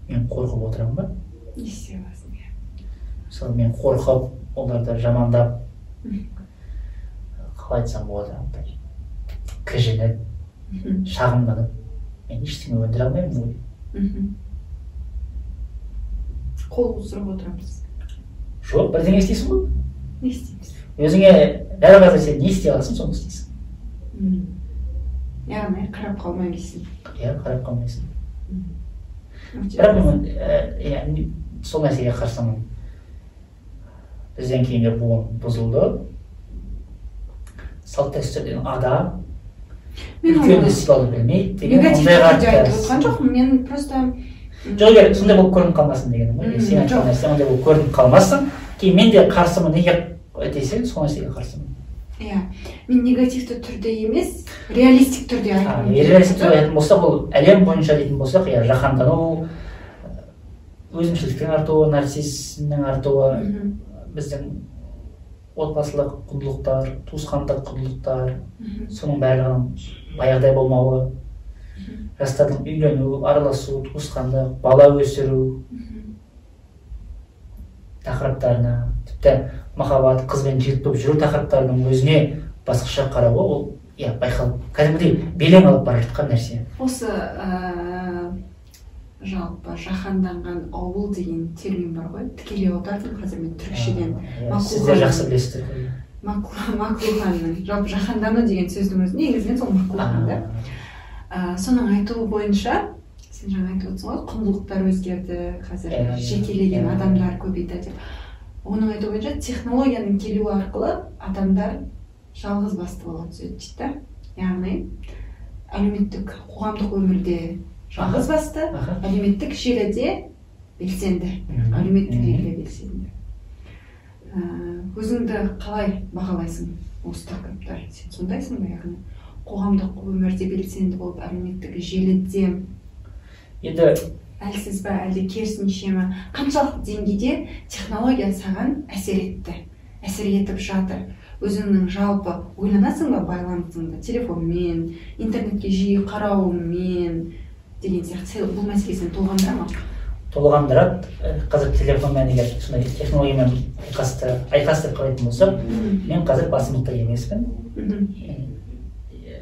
Мен қорқып отырамын ба? Не істей аласың? Мысалы мен қорқып, оларды жамандап, қалай айтсам болады, кіжініп, шағымданып, мен ештеңе өндіре алмаймын ғой. Қол қусырып отырамыз. Жоқ, бірдеңе істейсің ғой? Не істейміз? Өзіңе дәл қазір сен не істей аласың, соны істейсің. яғни қарап қалмайсың. Иә, қарап қалмайсың. Бірақ мен сол нәрсеге қарсымын. Бізден кейінгі буын бұзылды. Салт дәстүрден адам үлкенді сыйлауды білмейді деген ондайға айтып отқан жоқпын. Мен просто жоқ, егер сондай болып көрініп қалмасын дегенім ғой. Сен айтқан нәрсе ондай болып көрініп қалмасын. Кейін мен де қарсымын, неге десең сол нәрсеге қарсымын. Иә, мен негативті түрде емес, реалистик түрде айтқым келеді. Реалистик түрде айтатын болсақ, ол әлем бойынша дейтін болсақ, иә, жаһандану, өзімшілдіктің артуы, нарциссизмнің артуы, біздің отбасылық құндылықтар, туысқандық құндылықтар, соның барлығының баяғыдай болмауы, жастардың үйлену, араласу, туысқандық, бала өсіру тақырыптарына, тіпті махаббат, қыз бен жігіт болып жүру тақырыптарының өзіне басқаша қарауы, ол иә байқалып, кәдімгідей белең алып бара жатқан нәрсе. Осы жалпы жаһанданған ауыл деген термин бар ғой, тікелей аудардым қазір мен түркішеден. Сіздер жақсы білесіздер. Маклуханның жалпы жаһандану деген сөздің өзі негізінен сол Маклухан да. Соның айтуы бойынша, сен жаңа айтып отырсың ғой, құндылықтар өзгерді, қазір жекелеген адамдар көбейді деп. Оның айтуы бойынша технологияның келуі арқылы адамдар жалғыз басты бола түседі дейді. Яғни әлеуметтік қоғамдық өмірде жалғыз басты, әлеуметтік желіде белсенді, әлеуметтік желіде белсенді. Өзіңді қалай бағалайсың осы тақырыпта? Сен сондайсың ба, яғни қоғамдық өмірде белсенді болып, әлеуметтік желіде енді әлсіз ба, әлде керісінше ме? Қаншалықты деңгейде технология саған әсер етті, әсер етіп жатыр? Өзіңнің жалпы ойланасың ба байланысыңды телефонмен, интернетке жиі қараумен деген сияқты, бұл мәселе сені толғандыра ма? Толғандырады. Қазір телефонмен егер сондай технологиямен айқастырып қарайтын болсақ, мен қазір басымдықта емеспін.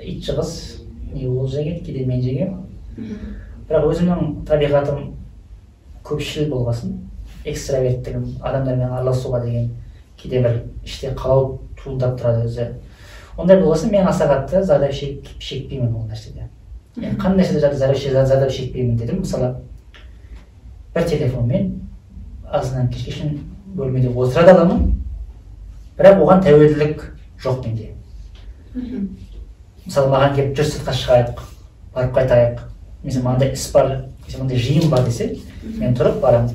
Ит шығыс, не ол жеген, кейде мен жеген. Бірақ өзімнің табиғатым көпшіл болғасын, экстраверттігім, адамдармен араласуға деген кейде бір іште қалау туындап тұрады өзі. Ондай болғасын, мен аса қатты зардап шекпеймін ол нәрседе. Қандай нәрседе зардап шекпеймін дедім. Мысалы, бір телефонмен азынан кешке шейін бөлмеде отыра аламын, бірақ оған тәуелділік жоқ менде. Мысалы, маған келіп жүр сыртқа шығайық, барып қайтайық. Mesela маңдай іс бар, маңдай жиын бар десе, мен тұрып барамын.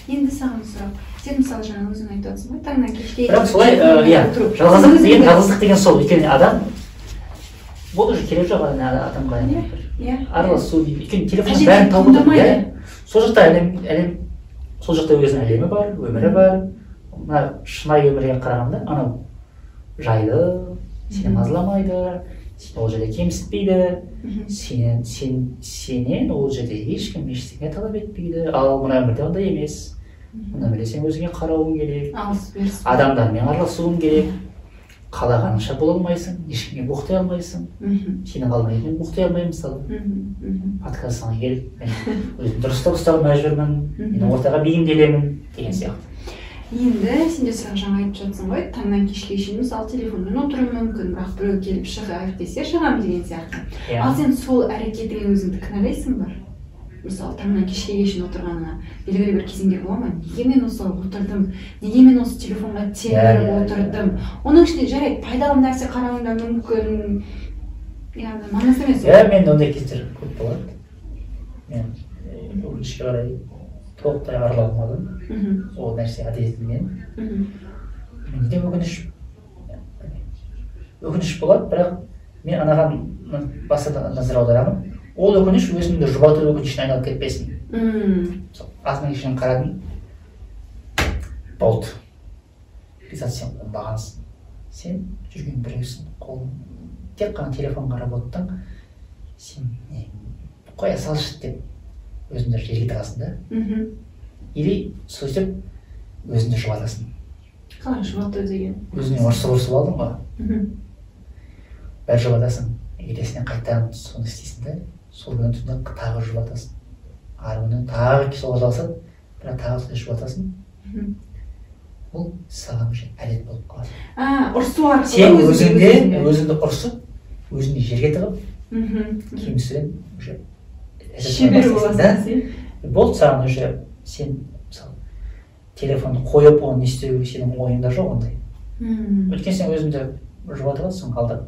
Енді саған сұрақ, сен мысалы жаңа өзің айтып отырсың ғой, таңнан кешке. Бірақ солай, жалғыздық деген сол, өйткені адам, бұл уже керек жоқ адамға араласу, өйткені телефон бәрін тауып отыр. Сол жақта әлем, сол жақта өзінің әлемі бар, өмірі бар. Мына шынайы өмірге қарағанда, анау жайлы, сені мазаламайды, сені ол жерде кемсітпейді, сенен ол жерде ешкім ештеңе талап етпейді. Ал мына өмірде ондай емес. Мына өмірде сен өзіңе қарауың керек, адамдармен араласуың керек, қалағаныңша бола алмайсың, ешкімге боқтай алмайсың. Сені қалмайтын боқтай алмаймын, мысалы. Подкастыңа келіп, мен өзім дұрыстап ұстауға мәжбүрмін, мен ортаға бейімделемін деген сияқты. Енді сен де жаңа айтып жатсың ғой, таңнан кешке шейін мысалы телефонмен отыруым мүмкін, бірақ біреу келіп шығайық десе шығамын деген сияқты. Ал сен сол әрекетіңе өзіңді кінәлайсың ба? Мысалы таңнан кешке шейін отырғанына белгілі бір кезеңдер бола ма? Неге мен осылай отырдым? Неге мен осы телефонға телміріп отырдым? Оның ішінде жарайды, пайдалы нәрсе қарауың да мүмкін. Яғни маңызды емес. Мен ондай кездер көп болады. Мен өкінішке қарай толықтай арыла алмадым ол нәрсе әдетімнен. Менде өкініш болады, бірақ мен анаған баса назар аударамын. Ол өкініш өзімді жұбату өкінішіне айналып кетпесін. Азынан кешен қарадым, болды. Бизат сен оңбағансың. Сен жүрген біреусің, қолың тек қана телефон қарап отырдың. Сен қоя салшы деп өзіңді жерге тығасың да. Или сөйтіп өзіңді жұбатасың. Қалай жұбату деген? Өзіңе ұрсып алдың ба? Бәрі жұбатасың. Елесінен қайтадан соны істейсің да, сол күні түнде тағы жұбатасың. Ары күні тағы соға жалсады, бірақ тағы солай жұбатасың. Ол саған үшін әдет болып қалады. Ұрсу арқылы сен өзіңді ұрсып, өзіңді жерге тығып кейін уже шебер боласың сен. болды, саған уже сен мысалы телефонды қойып оны не істеу сенің ойыңда жоқ ондай. Өйткені сен өзіңді жұбатып жатырсың алдап.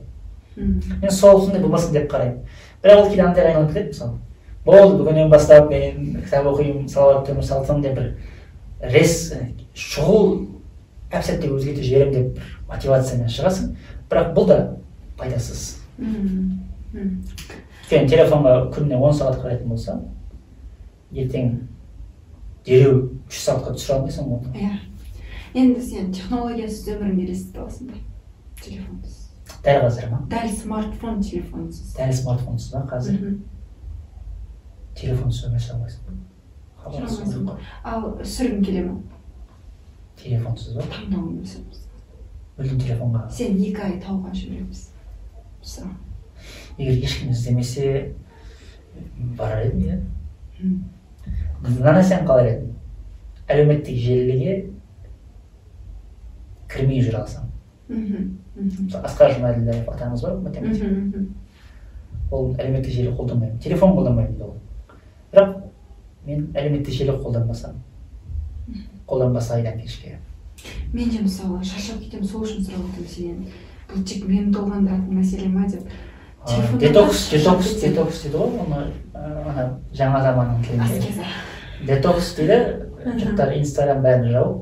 Мен сол сондай болмасын деп қараймын. Бірақ ол кейде андай айналып кетеді, мысалы болды бүгіннен бастап мен кітап оқимын, салауатты өмір салтым деп бір шұғыл әп-сәтте өзгерте жіберемін деп бір мотивациямен шығасың, бірақ бұл да пайдасыз. Өйткені телефонға күніне 10 сағат қарайтын болса, ертең дереу 3 сағатқа түсіре алмайсың оны. Иә. Енді сен технологиясыз өміріңді елестете аласың ба? Телефонсыз. Дәл қазір ма? Дәл смартфон телефонсыз. Дәл смартфонсыз ба қазір? Телефонсыз өмір сүре алмайсың ба? Ал сүргің келе ме? Телефонсыз ба? Таңдауың өсірміз. Мүлдем телефонға. Сен 2 ай тауға жібереміз. Егер ешкім іздемесе барар едім, иә. Мынаны сен қалар едің. Әлеуметтік желіге кірмей жүре алсам. Асқар Жұмаділдаев атамыз бар, математик. Ол әлеуметтік желі қолданбаймын, телефон қолданбаймын дейді ол. Бірақ мен әлеуметтік желі қолданбаса айдан кешке. Мен де мысалы шаршап кетемін, сол үшін сұрап отырмын сенен. Бұл тек мені толғандыратын мәселе ма деп. Детокс дейді ғой, оны жаңа заманның келінде. Детокс дейді, жұрттар Инстаграм бәрін жауып,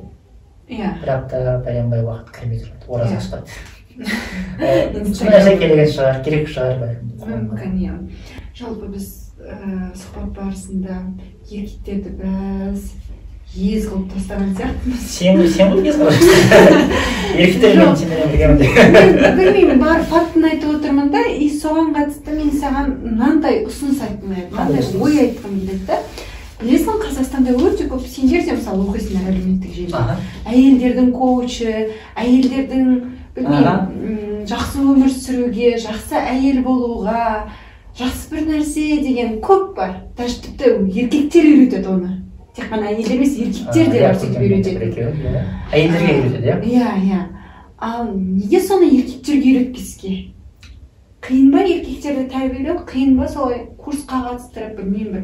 бір апта пәленбай уақыт кірмей тұрады, ораза ұстайды. Сол нәрсе керек шығар бәрін. Мүмкін, иә. Жалпы біз сұхбат барысында еркектерді біз ез қылып тастаған сияқтымыз. Сен ғой ез қылып тастаған. Еркектер мен сендермен біргемін деп. Білмеймін, бар фактын айтып отырмын да, и соған қатысты мен саған мынандай ұсыныс айтқым келеді, мынандай ой айтқым келеді. Білесің, Қазақстанда өте көп, сендер де мысалы оқисыңдар әлеуметтік желіде. Әйелдердің коучы, әйелдердің білмеймін, жақсы өмір сүруге, жақсы әйел болуға, жақсы бір нәрсе деген көп бар. Даже тіпті еркектер үйретеді оны. Тек қана әйелдер емес, еркектер де бар сөйтіп үйретеді. Әйелдерге үйретеді, иә? Иә. Ал неге соны еркектерге үйретпеске? Қиын ба еркектерді тәрбиелеу? Қиын ба солай курсқа қатыстырып, білмеймін бір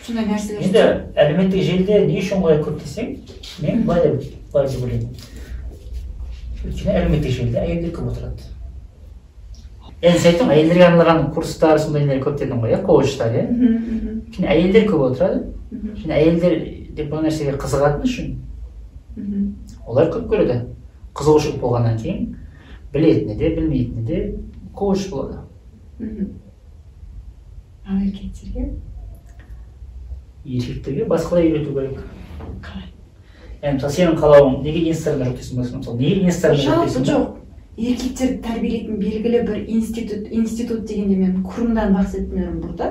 сондай нәрселер. Енді әлеуметтік желіде не үшін олай көп десең, мен былай деп ойлаймын. Өйткені әлеуметтік желіде әйелдер көп отырады. Енді сен айттың, әйелдерге арналған курстар, сондай нелер көп дедің ғой, коучтар, иә? Өйткені әйелдер көп отырады. Және әйелдер деп бұл нәрсеге қызығатын үшін олар көп көреді. Қызығушылық болғаннан кейін білетіні де, білмейтіні де коуч болады. Ал еркектерге? Еркектерге басқалай үйрету керек. Қалай? Мысалы сенің қалауың неге Инстаграмда жоқ дейсің ба? Мысалы неге Инстаграмда жоқ дейсің ба? Жоқ. Еркектерді тәрбиелейтін белгілі бір институт дегенде мен Құрымдан bahsetmiyorum burada.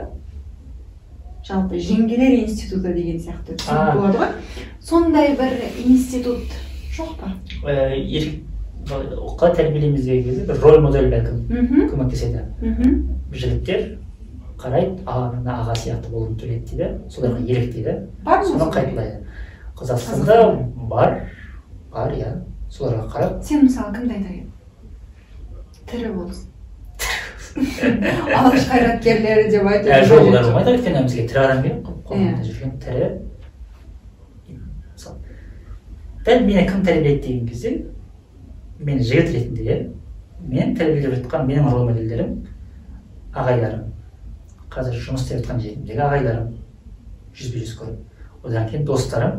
Жалпы жеңгелер институты деген сияқты түсінік болады ғой. Сондай бір институт жоқ па? Қалай тәрбиелейміз деген кезде бір роль модель бәлкім көмектеседі. Жігіттер қарайды, аға сияқты болғым келеді дейді, соларға еліктейді, соны қайталайды. Қазақстанда бар, иә, соларға қарап. Сен мысалы кімді айтар едің? Тірі болсын. Алаш қайраткерлері деп айтып жоқ, олар болмайды, өйткені бізге тірі адам керек, қоғамда жүрген тірі. Дәл мені кім тәрбиелейді деген кезде, мен жігіт ретінде, мен тәрбиелеп жатқан менің рол моделдерім ағайларым. Қазір жұмыс істеп жатқан жерімдегі ағайларым, 100% көріп. Одан кейін достарым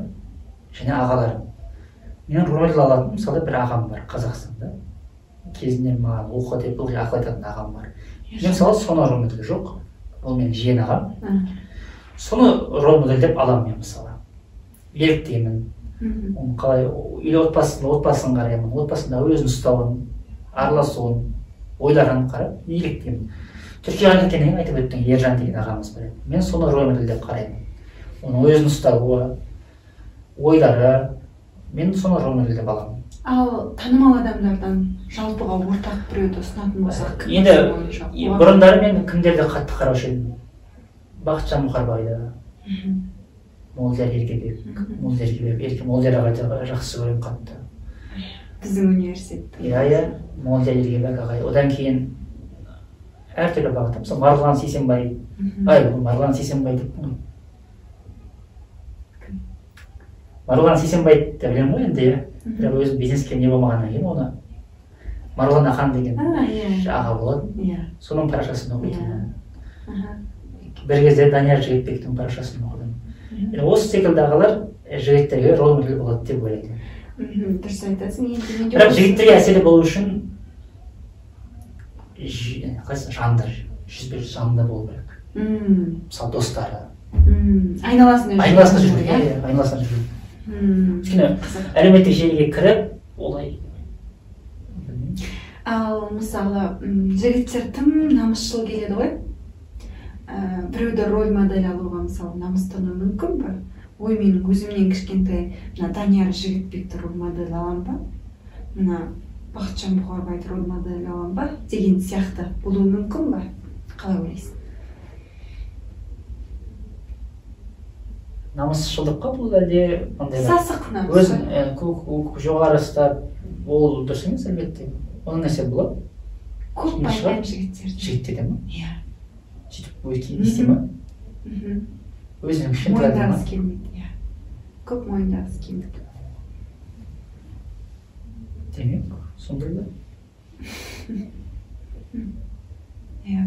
және ағаларым. Менің рол модел алатын мысалы бір ағам бар Қазақстанда. Кезінен маған оқы деп ылғи ақыл айтатын ағам бар. Мен мысалы соны рол модель жоқ. Ол менің жиен ағам. Соны рол модель деп аламын мен мысалы. Еліктеймін. Оны қалай отбасын қараймын, отбасында өзін ұстауын, араласуын, ойларын қарап, еліктеймін. Түркияға кеткеннен айтып өттің, Ержан деген ағамыз бар еді. Мен соны рол модель деп қараймын. Оның өзін ұстауы, ойлары, мен соны рол модель деп аламын. Ал танымал адамдардан жалпыға ортақ біреуді ұсынатын болсақ, кім? Енді бұрындары мен кімдерді қатты қараушы едім? Бақытжан Мұқарбайды, Молдияр Ергебек, Молдияр ағайды жақсы көремін қатты. Біздің университетте. Иә, Молдияр Ергебек ағай. Одан кейін әртүрлі бағытта. Мысалы Марғұлан Сейсенбай, Марғұлан Сейсенбай деппін ғой. Марғұлан Сейсенбай деп білемін ғой енді, бірақ өзім бизнеске не болмағаннан кейін оны Марғұлан Ахан деген аға болады. Соның парақшасын оқитын. Бір кезде Данияр Жігітбектің парақшасын оқыдым. Осы секілді ағалар жігіттерге рол модель болады деп ойлаймын. Дұрыс айтасың. Бірақ жігіттерге әсері болу үшін жандар, 100% жанында болу керек. Мысалы достары. Айналасында жүру. Айналасында жүру. Өйткені әлеуметтік желіге кіріп, олай. Ал мысалы жігіттер тым намысшыл келеді ғой. Біреуді роль модель алуға мысалы намыстану мүмкін бе? Ой, менің өзімнен кішкентай Данияр Жігітбекті роль модель алам ба? Бақытжан Бұқарбайды роль модель алам ба? Деген сияқты болуы мүмкін ба? Қалай ойлайсың? Намысшылдыққа бұл әлде сасық намыс. Өзін жоғары ұстап, ол дұрыс емес әлбетте. Оның нәрсе болады. Көп байлайым жігіттерді. Жігіттерде ма? Иә. Сөйтіп өйткені істей ма? Өзінің кішкентай мойындағысы келмейді. Көп мойындағысы келмейді. Демек, сондай да. Иә.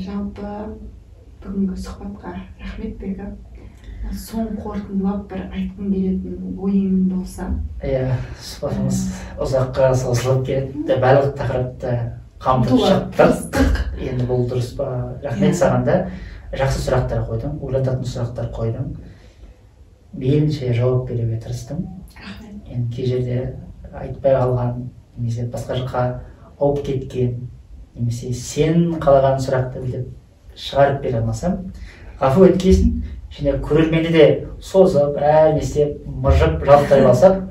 Жалпы бүгінгі сұхбатқа рахмет Бегі. Соң қорытындылап бір айтқым келетін ойың болса. Иә, сұхбатымыз ұзаққа созылып кетті. Барлық тақырыпты қамтып шықтық. Енді бұл дұрыс па? Рахмет саған да. Жақсы сұрақтар қойдың, ойлататын сұрақтар қойдың. Мейлінше жауап беруге тырыстым. Енді кей жерде айтпай қалған, немесе басқа жаққа ауып кеткен, немесе сен қалаған сұрақты біліп шығарып бере алмасам, ғафу еткейсің. Және көрерменді де созып, не істеп, мыжып, жалықтай алсақ,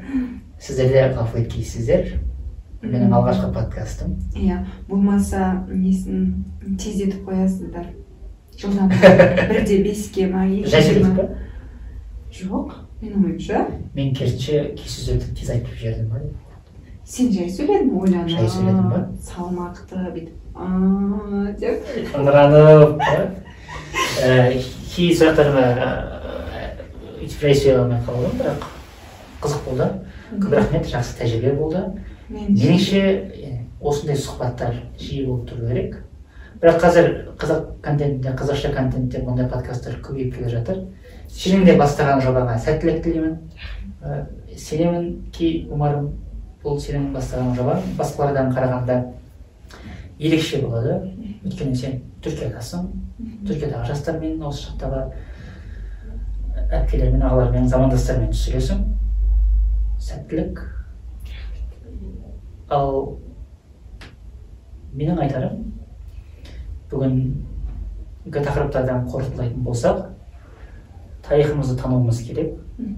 сіздер де ғафу еткейсіздер. Менің алғашқы подкастым. Иә, болмаса несін тездетіп қоясыздар. Жылдан 1-де 5-ке ма? Жай сөйледік па? Жоқ, менің ойымша. Мен керісінше кей сөздерді тез айтып жібердім ба? Сен жай сөйледің, ойланып. Жай сөйледім ба? Салмақты бүйтіп. Деп. Ыңыранып. Кей сұрақтарыма өйтіп жай сөйлей алмай қалдым, бірақ қызық болды. Көп рахмет, жақсы тәжірибе болды. Меніңше осындай сұхбаттар жиі болып тұру керек. Бірақ қазір қазақ контентінде, қазақша контентте мұндай подкасттар көбейіп келе жатыр. Сенің де бастаған жобаңа сәттілік тілеймін. Сенемін ки ұмарым бұл сенің бастаған жоба басқалардан қарағанда ерекше болады. Өйткені сен Түркиядасың. Түркиядағы жастармен, осы жақтағы әпкелермен, ағалармен, замандастармен түсіресің. Сәттілік. Ал менің айтарым, бүгінгі тақырыптардан қорытындылайтын болсақ, тарихымызды тануымыз керек.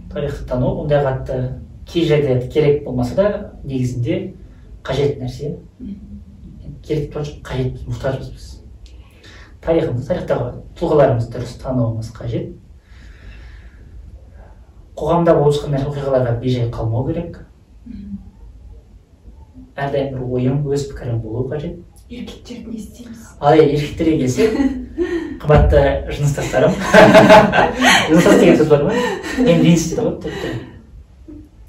Тарихты тану ондай қатты кей жерде керек болмаса да негізінде қажет нәрсе. Керек жоқ, қажет, мұқтажбыз біз. Тарихымыз, тарихтағы тұлғаларымызды дұрыс тануымыз қажет. Қоғамда болып жатқан оқиғаларға бейжай қалмау керек. Әрдайым бір ойым, өз пікірім болу қажет. Еркектерді не істейміз? Ал еркектерге келсек, қымбатты жыныстастарым. Жыныстас деген сөз бар ма? Мен жыныс дейді ғой.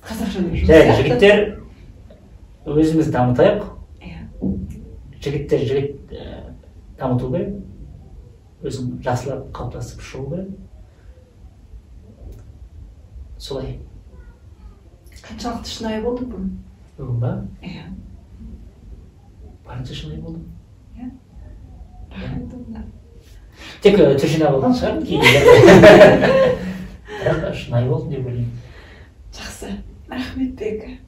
Қазақша жігіттер өзімізді дамытайық. Жігіттер жігіт дамыту керек. Өзің жақсылап қалыптасып шығу керек. Солай. Қаншалықты шынайы болды бүгін? Бүгін ба? Иә. Барынша шынайы болдым. Иә. Тек түршіне болған шығар. Бірақ шынайы болдым деп ойлаймын. Жақсы. Рахмет Бегі.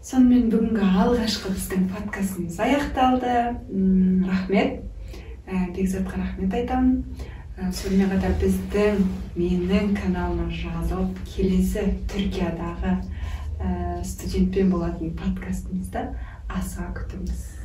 Сонымен бүгінгі алғашқы біздің подкастымыз аяқталды. Рахмет. Бекзатқа рахмет айтамын. Сонымен қатар менің каналыма жазылып келесі Түркиядағы студентпен болатын подкастымызды асыға күтіңіз.